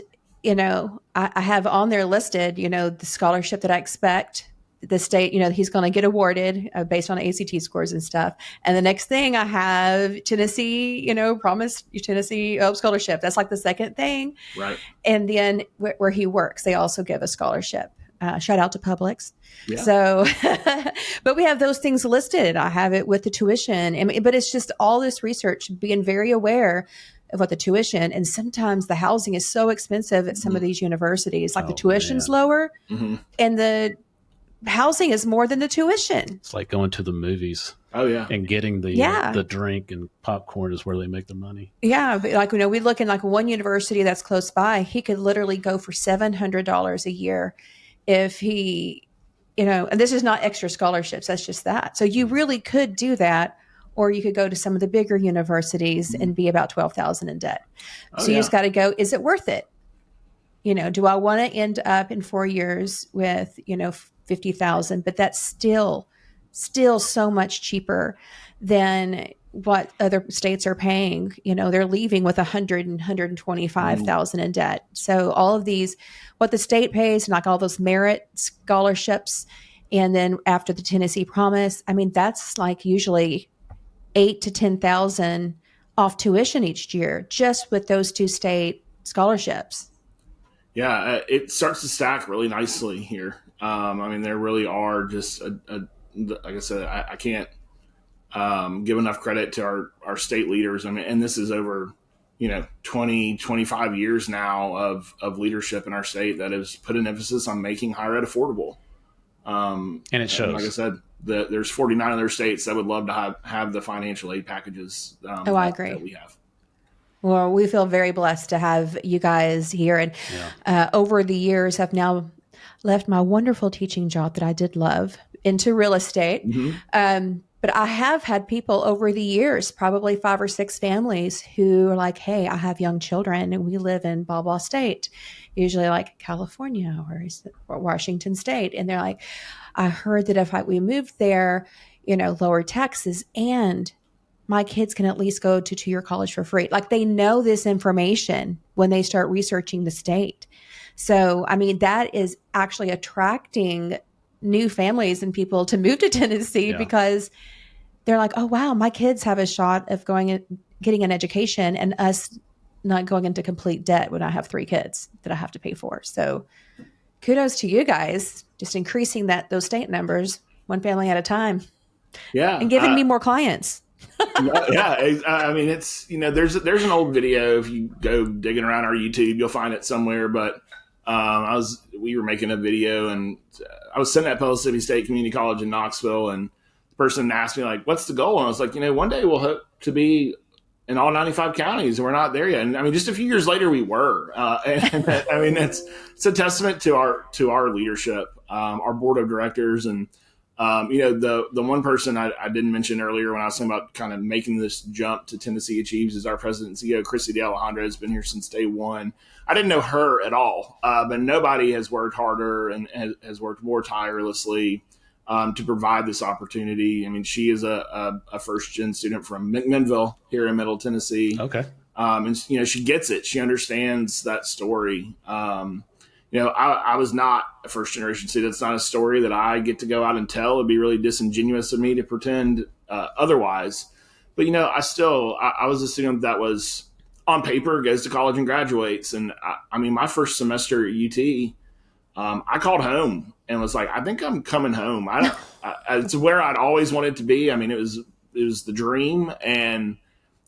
I have on there listed, the scholarship that I expect the state, he's going to get awarded based on ACT scores and stuff. And the next thing I have Tennessee, promised Tennessee scholarship. That's like the second thing. Right. And then where he works, they also give a scholarship. Shout out to Publix. Yeah. So, but we have those things listed. I have it with the tuition, but it's just all this research, being very aware of what the tuition, and sometimes the housing is so expensive at some of these universities, like the tuition's lower and the housing is more than the tuition. It's like going to the movies. Oh yeah. And getting the drink and popcorn is where they make their money. Yeah. But like, we look in like one university that's close by, he could literally go for $700 a year if he, and this is not extra scholarships. That's just that. So you really could do that, or you could go to some of the bigger universities and be about $12,000 in debt. So you just got to go, is it worth it? Do I want to end up in 4 years with, $50,000, but that's still so much cheaper than what other states are paying. They're leaving with $100,000 and $125,000 in debt. So all of these, what the state pays, like all those merit scholarships, and then after the Tennessee Promise, that's like usually $8,000 to $10,000 off tuition each year, just with those two state scholarships. Yeah, it starts to stack really nicely here. There really are just like I said, I can't give enough credit to our state leaders. And this is over 20, 25 years now of leadership in our state that has put an emphasis on making higher ed affordable. And it shows. And like I said, there's 49 other states that would love to have the financial aid packages. I agree. That we have. Well, we feel very blessed to have you guys here. And over the years, I've now left my wonderful teaching job that I did love into real estate. But I have had people over the years, probably 5 or 6 families, who are like, hey, I have young children and we live in blah, blah state, usually like California or Washington State. And they're like, I heard that if we moved there, lower taxes, and my kids can at least go to 2-year college for free. Like, they know this information when they start researching the state. So, that is actually attracting new families and people to move to Tennessee because they're like, oh, wow, my kids have a shot of getting an education, and us not going into complete debt when I have 3 kids that I have to pay for. So kudos to you guys, just increasing those state numbers one family at a time. Yeah. And giving me more clients. It's, there's an old video. If you go digging around our YouTube, you'll find it somewhere. But we were making a video, and I was sitting at Pellissippi State Community College in Knoxville, and the person asked me, like, what's the goal? And I was like, one day we'll hope to be in all 95 counties, and we're not there yet. And just a few years later we were, it's a testament to our leadership, our board of directors. And the one person I didn't mention earlier when I was talking about kind of making this jump to tnAchieves is our president and CEO, Chrissy DeAlejandro, has been here since day one. I didn't know her at all, but nobody has worked harder and has worked more tirelessly to provide this opportunity. She is a first-gen student from McMinnville here in Middle Tennessee. Okay. And she gets it. She understands that story. I was not a first-generation student. It's not a story that I get to go out and tell. It'd be really disingenuous of me to pretend otherwise. But, I was a student that was on paper, goes to college and graduates. And my first semester at UT, I called home and was like, I think I'm coming home. It's where I'd always wanted to be. It was the dream, and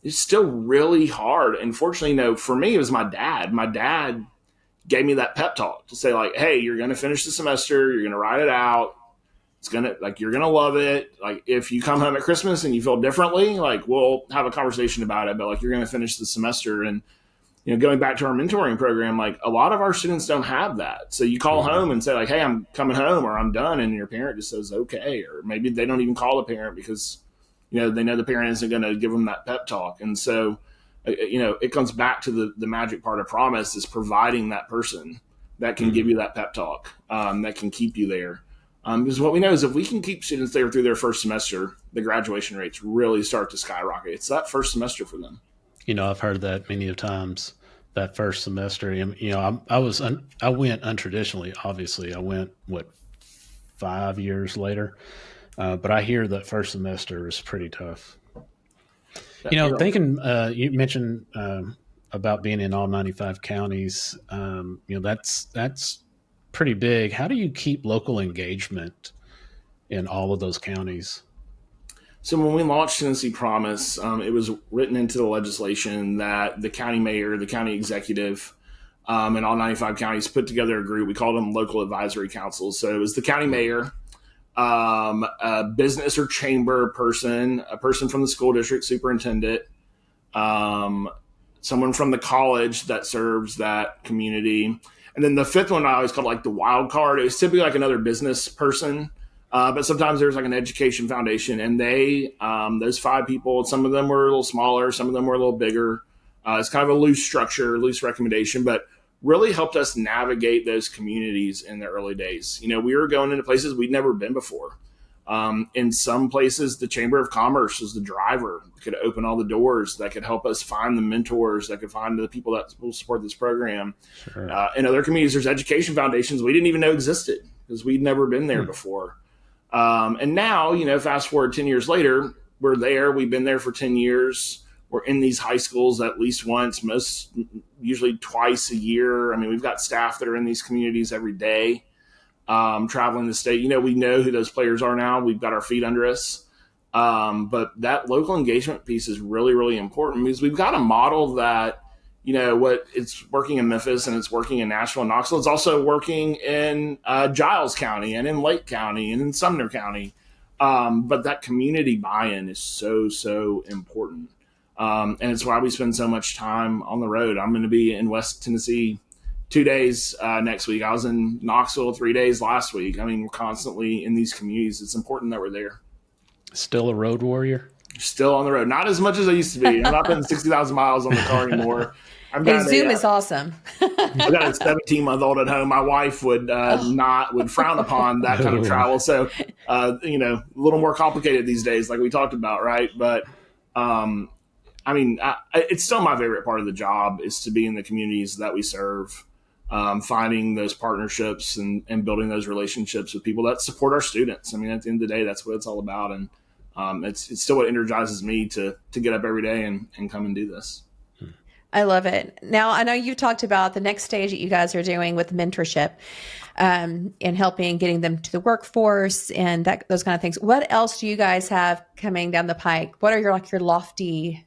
it's still really hard. And fortunately, for me, it was my dad. My dad gave me that pep talk to say, like, hey, you're going to finish the semester. You're going to ride it out. you're gonna love it. Like if you come home at Christmas and you feel differently, like we'll have a conversation about it, but like you're gonna finish the semester. And going back to our mentoring program, like a lot of our students don't have that. So you call home and say like, hey, I'm coming home or I'm done. And your parent just says, okay. Or maybe they don't even call the parent because, they know the parent isn't going to give them that pep talk. And so, it comes back to the magic part of Promise is providing that person that can give you that pep talk, that can keep you there. Because what we know is if we can keep students there through their first semester, the graduation rates really start to skyrocket. It's that first semester for them. I've heard that many of times. That first semester, I went untraditionally. Obviously, I went 5 years later, but I hear that first semester is pretty tough. Thinking you mentioned about being in all 95 counties. That's pretty big. How do you keep local engagement in all of those counties? So when we launched Tennessee Promise, it was written into the legislation that the county mayor, the county executive, and all 95 counties put together a group. We called them local advisory councils. So it was the county mayor, a business or chamber person, a person from the school district superintendent, someone from the college that serves that community. And then the fifth one I always called like the wild card. It was typically like another business person. But sometimes there's like an education foundation, and those 5 people, some of them were a little smaller, some of them were a little bigger. It's kind of a loose structure, loose recommendation, but really helped us navigate those communities in the early days. We were going into places we'd never been before. In some places, the Chamber of Commerce was the driver, could open all the doors, that could help us find the mentors, that could find the people that will support this program. Sure. In other communities, there's education foundations we didn't even know existed because we'd never been there before. And now, fast forward 10 years later, we're there. We've been there for 10 years. We're in these high schools at least once, usually twice a year. I mean, we've got staff that are in these communities every day, traveling the state. We know who those players are now. We've got our feet under us. But that local engagement piece is really, really important because we've got a model that, what it's working in Memphis and it's working in Nashville and Knoxville. It's also working in Giles County and in Lake County and in Sumner County. But that community buy-in is so, so important. And it's why we spend so much time on the road. I'm going to be in West Tennessee 2 days next week. I was in Knoxville 3 days last week. I mean, we're constantly in these communities. It's important that we're there. Still a road warrior? Still on the road. Not as much as I used to be. I'm not putting 60,000 miles on the car anymore. Zoom is awesome. I've got a 17-month-old at home. My wife would frown upon that kind of travel. So, a little more complicated these days, like we talked about, right? But, it's still my favorite part of the job is to be in the communities that we serve, finding those partnerships and building those relationships with people that support our students. I mean, at the end of the day, that's what it's all about. And it's still what energizes me to get up every day and come and do this. I love it. Now, I know you talked about the next stage that you guys are doing with mentorship and helping getting them to the workforce and those kind of things. What else do you guys have coming down the pike? What are your lofty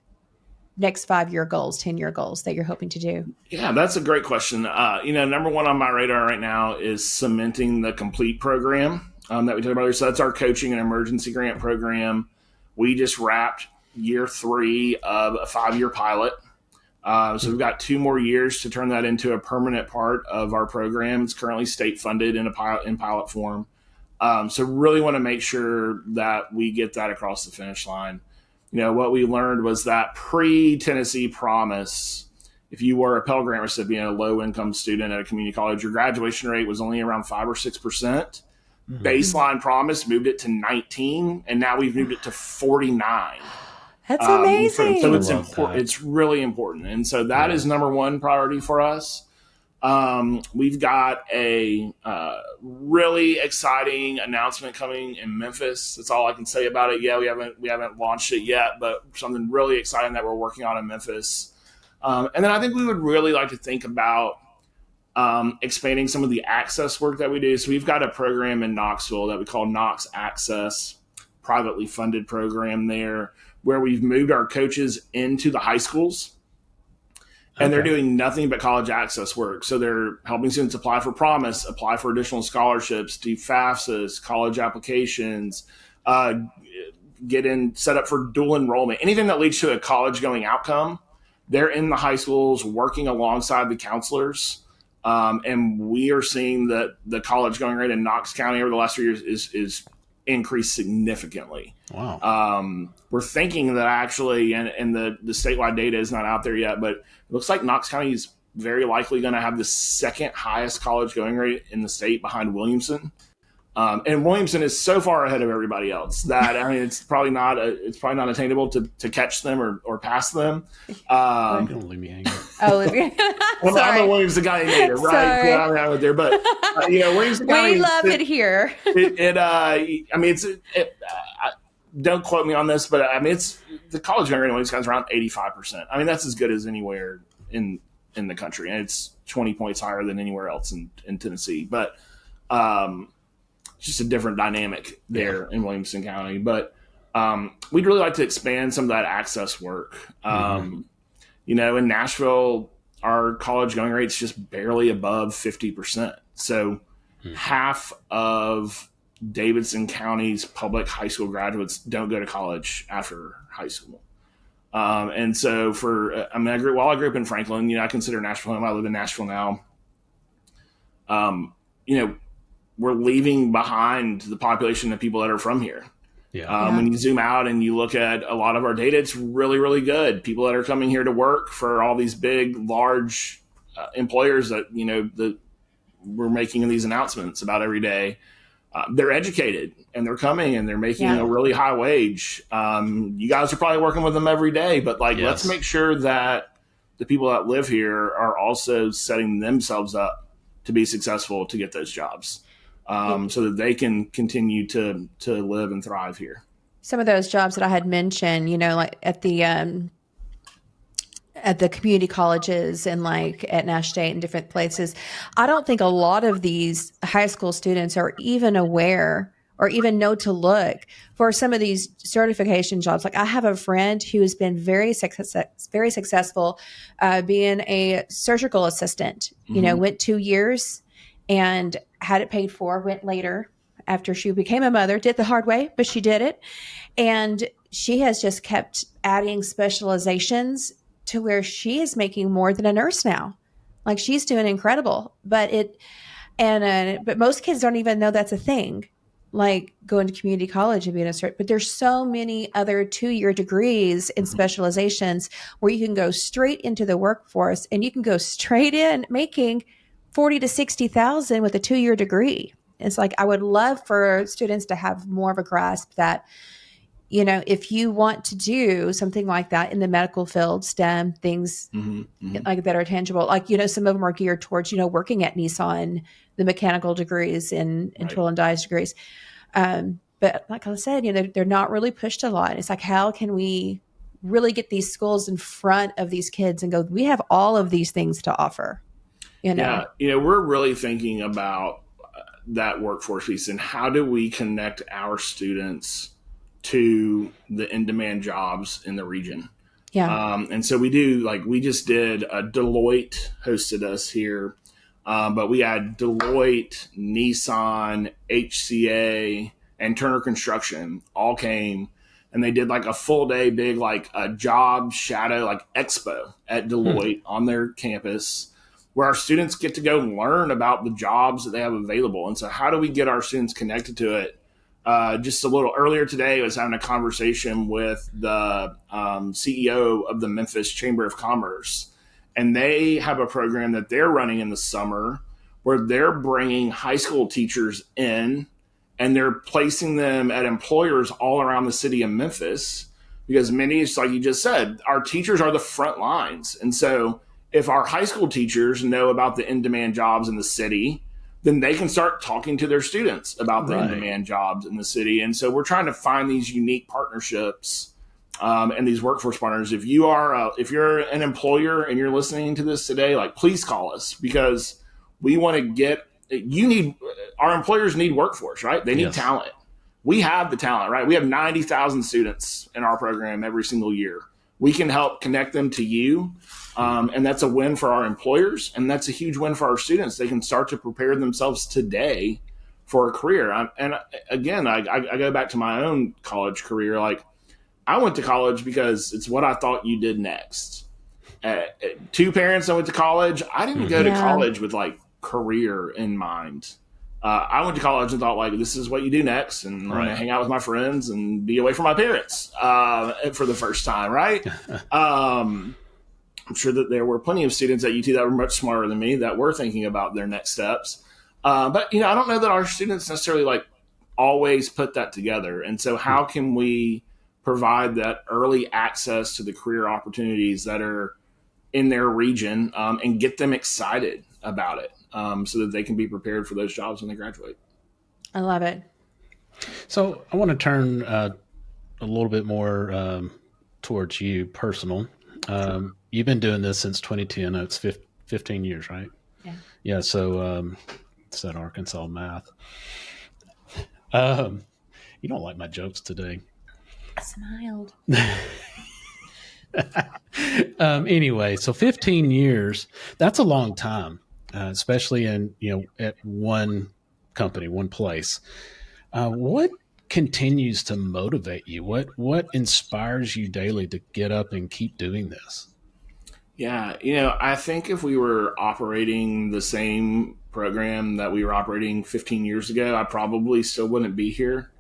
next 5-year goals, 10-year goals that you're hoping to do? Yeah, that's a great question. Number one on my radar right now is cementing the COMPLETE program that we talked about earlier. So that's our coaching and emergency grant program. We just wrapped year 3 of a 5-year pilot. So we've got 2 more years to turn that into a permanent part of our program. It's currently state funded in pilot form. So really want to make sure that we get that across the finish line. What we learned was that pre-Tennessee Promise, if you were a Pell Grant recipient, a low-income student at a community college, your graduation rate was only around 5 or 6%. Mm-hmm. Baseline Promise moved it to 19, and now we've moved it to 49. That's amazing. So it's important. It's really important. And so that is number one priority for us. We've got a really exciting announcement coming in Memphis. That's all I can say about it. Yeah, we haven't launched it yet, but something really exciting that we're working on in Memphis. And then I think we would really like to think about expanding some of the access work that we do. So we've got a program in Knoxville that we call Knox Access, privately funded program there, where we've moved our coaches into the high schools. And they're doing nothing but college access work. So they're helping students apply for Promise, apply for additional scholarships, do FAFSAs, college applications, set up for dual enrollment, anything that leads to a college going outcome. They're in the high schools working alongside the counselors. And we are seeing that the college going rate in Knox County over the last 3 years is increased significantly. Wow. We're thinking that actually, and the statewide data is not out there yet, but it looks like Knox County is very likely going to have the second highest college going rate in the state behind Williamson. And Williamson is so far ahead of everybody else that, I mean, it's probably not attainable to catch them or pass them. Don't leave me hanging. Oh, Olivia. I'm a Williamson County native, right? Sorry. Yeah, I'm out there, but Williamson County. We love it here. Don't quote me on this, but I mean, it's the college going rate in Williamson County is around 85%. I mean, that's as good as anywhere in the country, and it's 20 points higher than anywhere else in Tennessee. But just a different dynamic there in Williamson County. But we'd really like to expand some of that access work. In Nashville, our college going rate's just barely above 50%. So half of Davidson County's public high school graduates don't go to college after high school. And so I grew up in Franklin, I consider Nashville home. I live in Nashville now. We're leaving behind the population of people that are from here. When you zoom out and you look at a lot of our data, it's really, really good. People that are coming here to work for all these big, large employers that, that we're making these announcements about every day. They're educated and they're coming and they're making a really high wage. You guys are probably working with them every day, but let's make sure that the people that live here are also setting themselves up to be successful to get those jobs. So that they can continue to live and thrive here. Some of those jobs that I had mentioned, like at the community colleges and like at Nash State and different places, I don't think a lot of these high school students are even aware or even know to look for some of these certification jobs. Like I have a friend who has been very successful being a surgical assistant, went 2 years and had it paid for, went later after she became a mother, did the hard way, but she did it. And she has just kept adding specializations to where she is making more than a nurse now. Like she's doing incredible, but most kids don't even know that's a thing. Like going to community college and being a cert, but there's so many other 2-year degrees in specializations where you can go straight into the workforce and you can go straight in making 40 to 60,000 with a 2-year degree. It's like, I would love for students to have more of a grasp that, if you want to do something like that in the medical field, STEM things like that are tangible, like, some of them are geared towards, working at Nissan, the mechanical degrees and tool and dies degrees. But like I said, they're not really pushed a lot. It's like, how can we really get these schools in front of these kids and go, we have all of these things to offer? We're really thinking about that workforce piece and how do we connect our students to the in-demand jobs in the region. And so we do, we just did Deloitte hosted us here, but we had Deloitte, Nissan, HCA, and Turner Construction all came and they did a full day big a job shadow expo at Deloitte on their campus, where our students get to go learn about the jobs that they have available. And so how do we get our students connected to it? Just a little earlier today, I was having a conversation with the CEO of the Memphis Chamber of Commerce, and they have a program that they're running in the summer where they're bringing high school teachers in and they're placing them at employers all around the city of Memphis, because many, just like you just said, our teachers are the front lines. And so if our high school teachers know about the in-demand jobs in the city, then they can start talking to their students about the in-demand jobs in the city. And so we're trying to find these unique partnerships and these workforce partners. If you're an employer and you're listening to this today, please call us, because we want to our employers need workforce, right? They need talent. We have the talent, right? We have 90,000 students in our program every single year. we can help connect them to you. And that's a win for our employers. And that's a huge win for our students. They can start to prepare themselves today for a career. And again, I go back to my own college career. Like, I went to college because it's what I thought you did next. Two parents, I went to college. I didn't go to college with like career in mind. I went to college and thought, like, this is what you do next, and I'm going to hang out with my friends and be away from my parents for the first time, right? I'm sure that there were plenty of students at UT that were much smarter than me that were thinking about their next steps. But, I don't know that our students necessarily like always put that together. And so how can we provide that early access to the career opportunities that are in their region and get them excited about it so that they can be prepared for those jobs when they graduate? I love it. So I want to turn a little bit more towards you personal. You've been doing this since 2010. It's 15 years, right? Yeah. Yeah. So it's that Arkansas math. You don't like my jokes today. I smiled. Anyway, so 15 years, that's a long time, especially in, at one company, one place. What continues to motivate you? What inspires you daily to get up and keep doing this? Yeah, I think if we were operating the same program that we were operating 15 years ago, I probably still wouldn't be here.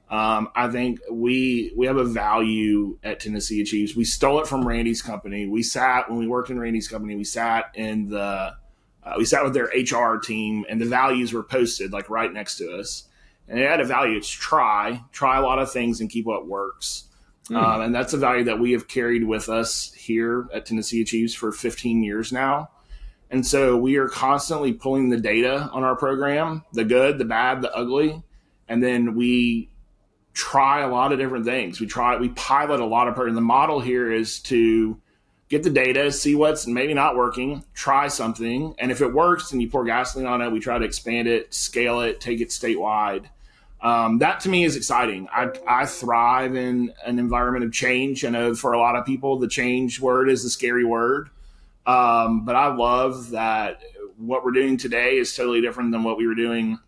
I think we have a value at tnAchieves. We stole it from Randy's company. When we worked in Randy's company, we sat with their HR team, and the values were posted like right next to us. And it had a value. It's try a lot of things and keep what works. And that's a value that we have carried with us here at tnAchieves for 15 years now. And so we are constantly pulling the data on our program, the good, the bad, the ugly. And then we try a lot of different things. We pilot a lot of programs. The model here is to get the data, see what's maybe not working, try something. And if it works and you pour gasoline on it, we try to expand it, scale it, take it statewide. That to me is exciting. I thrive in an environment of change. I know for a lot of people, the change word is the scary word. But I love that what we're doing today is totally different than what we were doing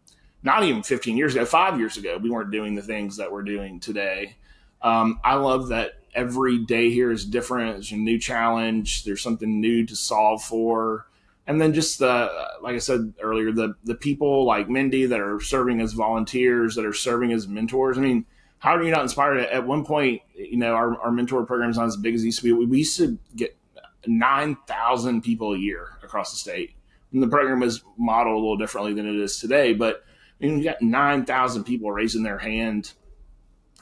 not even 15 years ago, 5 years ago. We weren't doing the things that we're doing today. I love that every day here is different. There's a new challenge. There's something new to solve for. And then just like I said earlier, the people like Mindy that are serving as volunteers, that are serving as mentors. I mean, how are you not inspired? At one point, our mentor program is not as big as it used to be. We used to get 9,000 people a year across the state. And the program was modeled a little differently than it is today. But you got 9,000 people raising their hand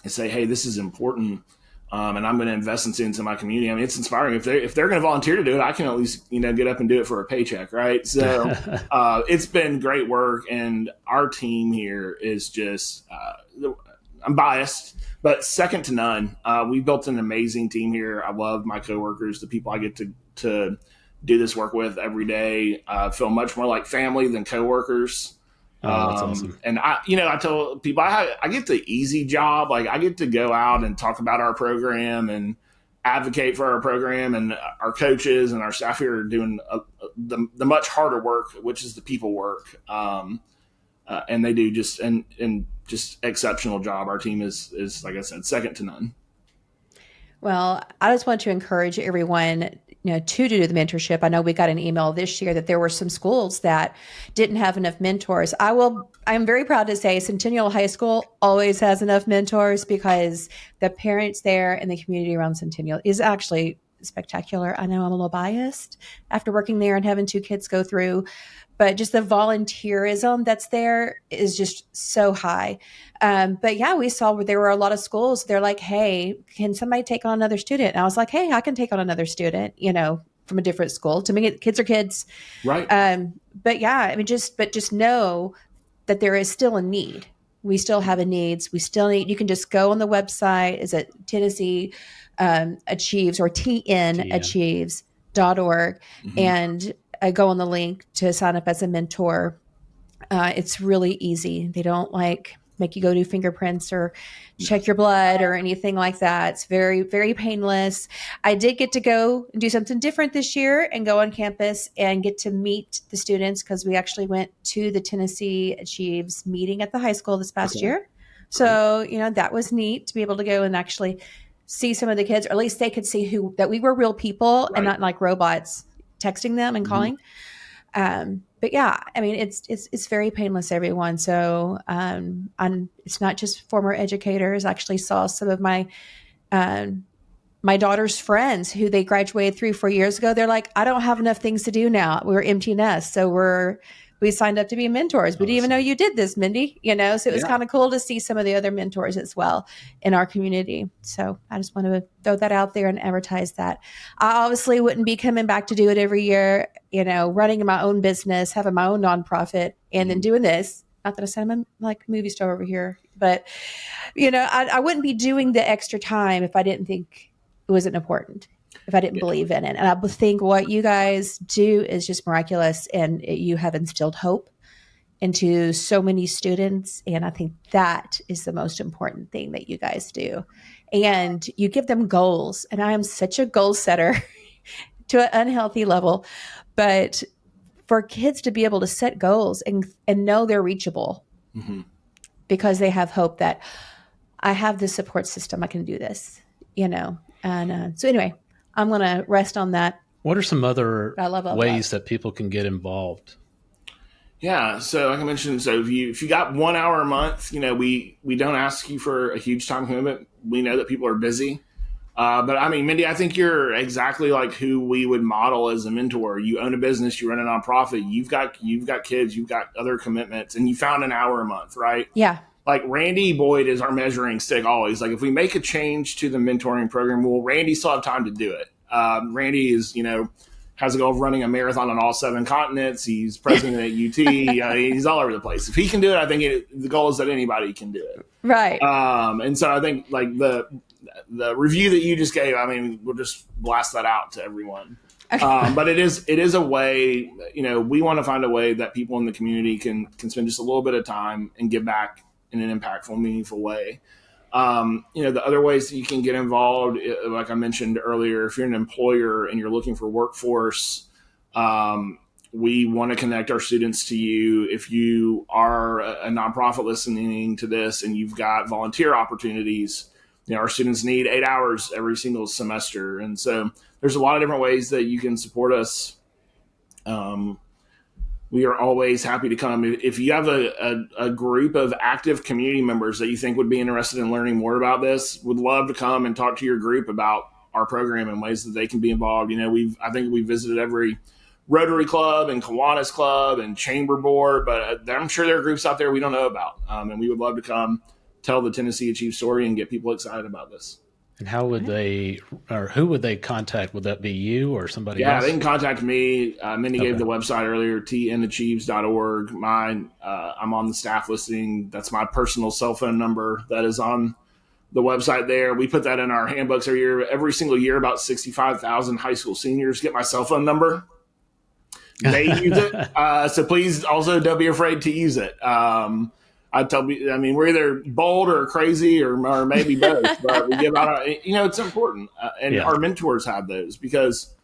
and say, hey, this is important. And I'm going to invest into my community. I mean, it's inspiring. If they're going to volunteer to do it, I can at least, get up and do it for a paycheck. Right. So it's been great work. And our team here is just, I'm biased, but second to none. We built an amazing team here. I love my coworkers, the people I get to do this work with every day. Feel much more like family than coworkers. That's awesome. And I tell people I get the easy job. Like, I get to go out and talk about our program and advocate for our program, and our coaches and our staff here are doing the much harder work, which is the people work. And they do just exceptional job. Our team is, like I said, second to none. Well, I just want to encourage everyone, to do the mentorship. I know we got an email this year that there were some schools that didn't have enough mentors. I'm very proud to say Centennial High School always has enough mentors, because the parents there and the community around Centennial is actually spectacular. I know I'm a little biased after working there and having two kids go through, but just the volunteerism that's there is just so high. But yeah, we saw where there were a lot of schools. They're like, hey, can somebody take on another student? And I was like, hey, I can take on another student, from a different school. To me, kids are kids. Right. But yeah, I mean, just know that there is still a need. We still have a needs. We still need, you can just go on the website. Is it tnAchieves or tnAchieves.org and go on the link to sign up as a mentor. It's really easy. They don't make you go do fingerprints or check your blood or anything like that. It's very, very painless. I did get to go and do something different this year and go on campus and get to meet the students, because we actually went to the tnAchieves meeting at the high school this past year. So, that was neat to be able to go and actually see some of the kids, or at least they could see that we were real people and not like robots texting them and calling. But yeah, I mean, it's very painless, everyone. So it's not just former educators. I actually saw some of my daughter's friends who they graduated 3-4 years ago. They're like, I don't have enough things to do now. We're empty nest. So we signed up to be mentors. We didn't even know you did this, Mindy, so it was kind of cool to see some of the other mentors as well in our community. So I just want to throw that out there and advertise that. I obviously wouldn't be coming back to do it every year, running my own business, having my own nonprofit, and then doing this. Not that I said I'm like movie star over here, but I wouldn't be doing the extra time if I didn't think it wasn't important, if I didn't believe in it. And I think what you guys do is just miraculous, and you have instilled hope into so many students. And I think that is the most important thing that you guys do. And you give them goals. And I am such a goal setter to an unhealthy level. But for kids to be able to set goals and know they're reachable because they have hope that I have this support system, I can do this, And so anyway, I'm going to rest on that. What are some other ways that people can get involved? Yeah. So like I mentioned, so if you got 1 hour a month, we don't ask you for a huge time commitment. We know that people are busy. But I mean, Mindy, I think you're exactly like who we would model as a mentor. You own a business, you run a nonprofit, you've got kids, you've got other commitments, and you found an hour a month, right? Yeah. Like Randy Boyd is our measuring stick always. Like if we make a change to the mentoring program, will Randy still have time to do it? Randy is, has a goal of running a marathon on all 7 continents. He's president at UT. He's all over the place. If he can do it, I think the goal is that anybody can do it. Right. And so I think like the review that you just gave, I mean, we'll just blast that out to everyone. Okay. But it is a way, we want to find a way that people in the community can spend just a little bit of time and give back in an impactful, meaningful way. The other ways that you can get involved, like I mentioned earlier, if you're an employer and you're looking for workforce, we want to connect our students to you. If you are a nonprofit listening to this and you've got volunteer opportunities, our students need 8 hours every single semester. And so there's a lot of different ways that you can support us. We are always happy to come. If you have a group of active community members that you think would be interested in learning more about this, would love to come and talk to your group about our program and ways that they can be involved. I think we visited every Rotary Club and Kiwanis Club and Chamber Board, but I'm sure there are groups out there we don't know about. And we would love to come tell the tnAchieves story and get people excited about this. And how would who would they contact? Would that be you or somebody else? Yeah, they can contact me. Mindy gave the website earlier, tnAchieves.org. Mine, I'm on the staff listing. That's my personal cell phone number that is on the website there. We put that in our handbooks every year. Every single year, about 65,000 high school seniors get my cell phone number. They use it. So please also don't be afraid to use it. We're either bold or crazy or maybe both, but we give out, it's important. Our mentors have those, because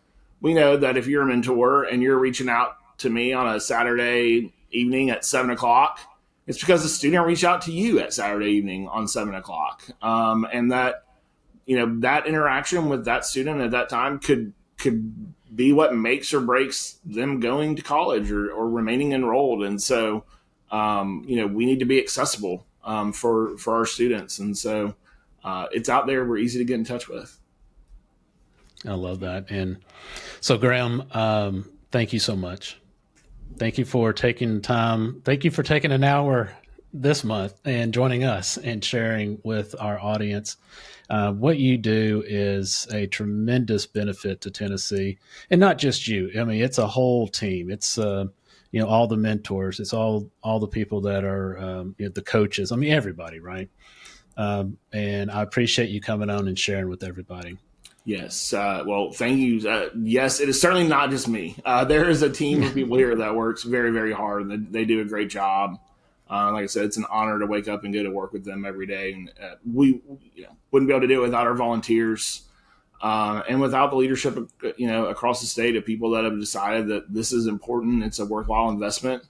we know that if you're a mentor and you're reaching out to me on a Saturday evening at 7:00, it's because the student reached out to you at Saturday evening on 7:00. And that, that interaction with that student at that time could be what makes or breaks them going to college or remaining enrolled. And so, we need to be accessible for our students. And so it's out there. We're easy to get in touch with. I love that. And so, Graham, thank you so much. Thank you for taking time. Thank you for taking an hour this month and joining us and sharing with our audience. What you do is a tremendous benefit to Tennessee, and not just you. I mean, it's a whole team. It's all the mentors, it's all the people that are, the coaches. I mean, everybody, right? And I appreciate you coming on and sharing with everybody. Yes. Well, thank you. Yes, it is certainly not just me. There is a team of people here that works very, very hard. They do a great job. Like I said, it's an honor to wake up and go to work with them every day. And we wouldn't be able to do it without our volunteers and without the leadership, across the state of people that have decided that this is important. It's a worthwhile investment.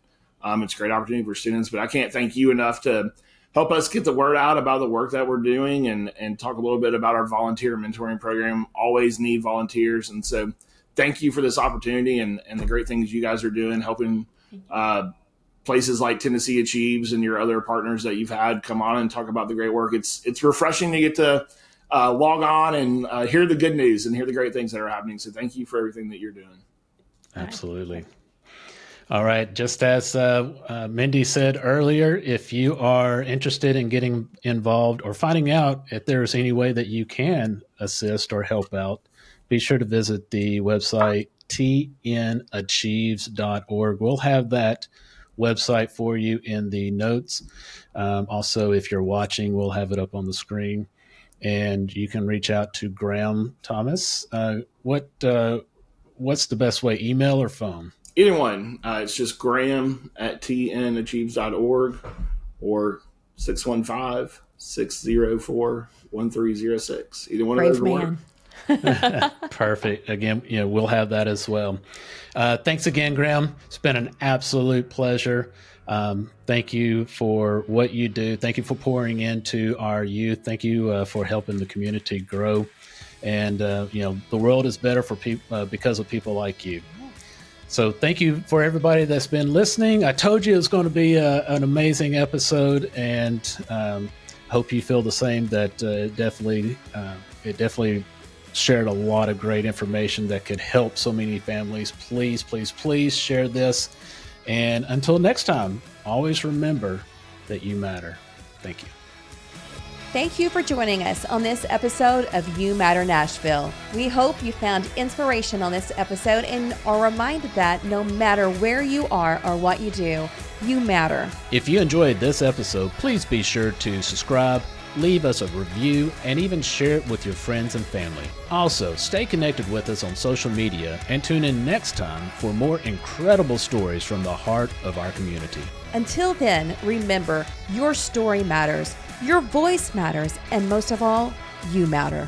It's a great opportunity for students. But I can't thank you enough to help us get the word out about the work that we're doing and talk a little bit about our volunteer mentoring program. Always need volunteers. And so thank you for this opportunity and the great things you guys are doing, helping places like tnAchieves and your other partners that you've had come on and talk about the great work. It's refreshing to get to log on and hear the good news and hear the great things that are happening. So thank you for everything that you're doing. Absolutely. All right. Just as Mindy said earlier, if you are interested in getting involved or finding out if there's any way that you can assist or help out, be sure to visit the website tnAchieves.org. We'll have that website for you in the notes. Also, if you're watching, we'll have it up on the screen. And you can reach out to Graham Thomas. What's the best way, email or phone? Either one. It's just Graham at tnAchieves.org or 615-604-1306. Either one Brave of those will man. work. Perfect. Again, we'll have that as well. Thanks again, Graham. It's been an absolute pleasure. Thank you for what you do. Thank you for pouring into our youth. Thank you for helping the community grow. And, the world is better for people because of people like you. So thank you for everybody that's been listening. I told you it was going to be an amazing episode, and hope you feel the same, that it definitely shared a lot of great information that could help so many families. Please, please, please share this. And until next time, always remember that you matter. Thank you. Thank you for joining us on this episode of You Matter Nashville. We hope you found inspiration on this episode and are reminded that no matter where you are or what you do, you matter. If you enjoyed this episode, please be sure to subscribe, leave us a review, and even share it with your friends and family. Also, stay connected with us on social media and tune in next time for more incredible stories from the heart of our community. Until then, remember, your story matters, your voice matters, and most of all, you matter.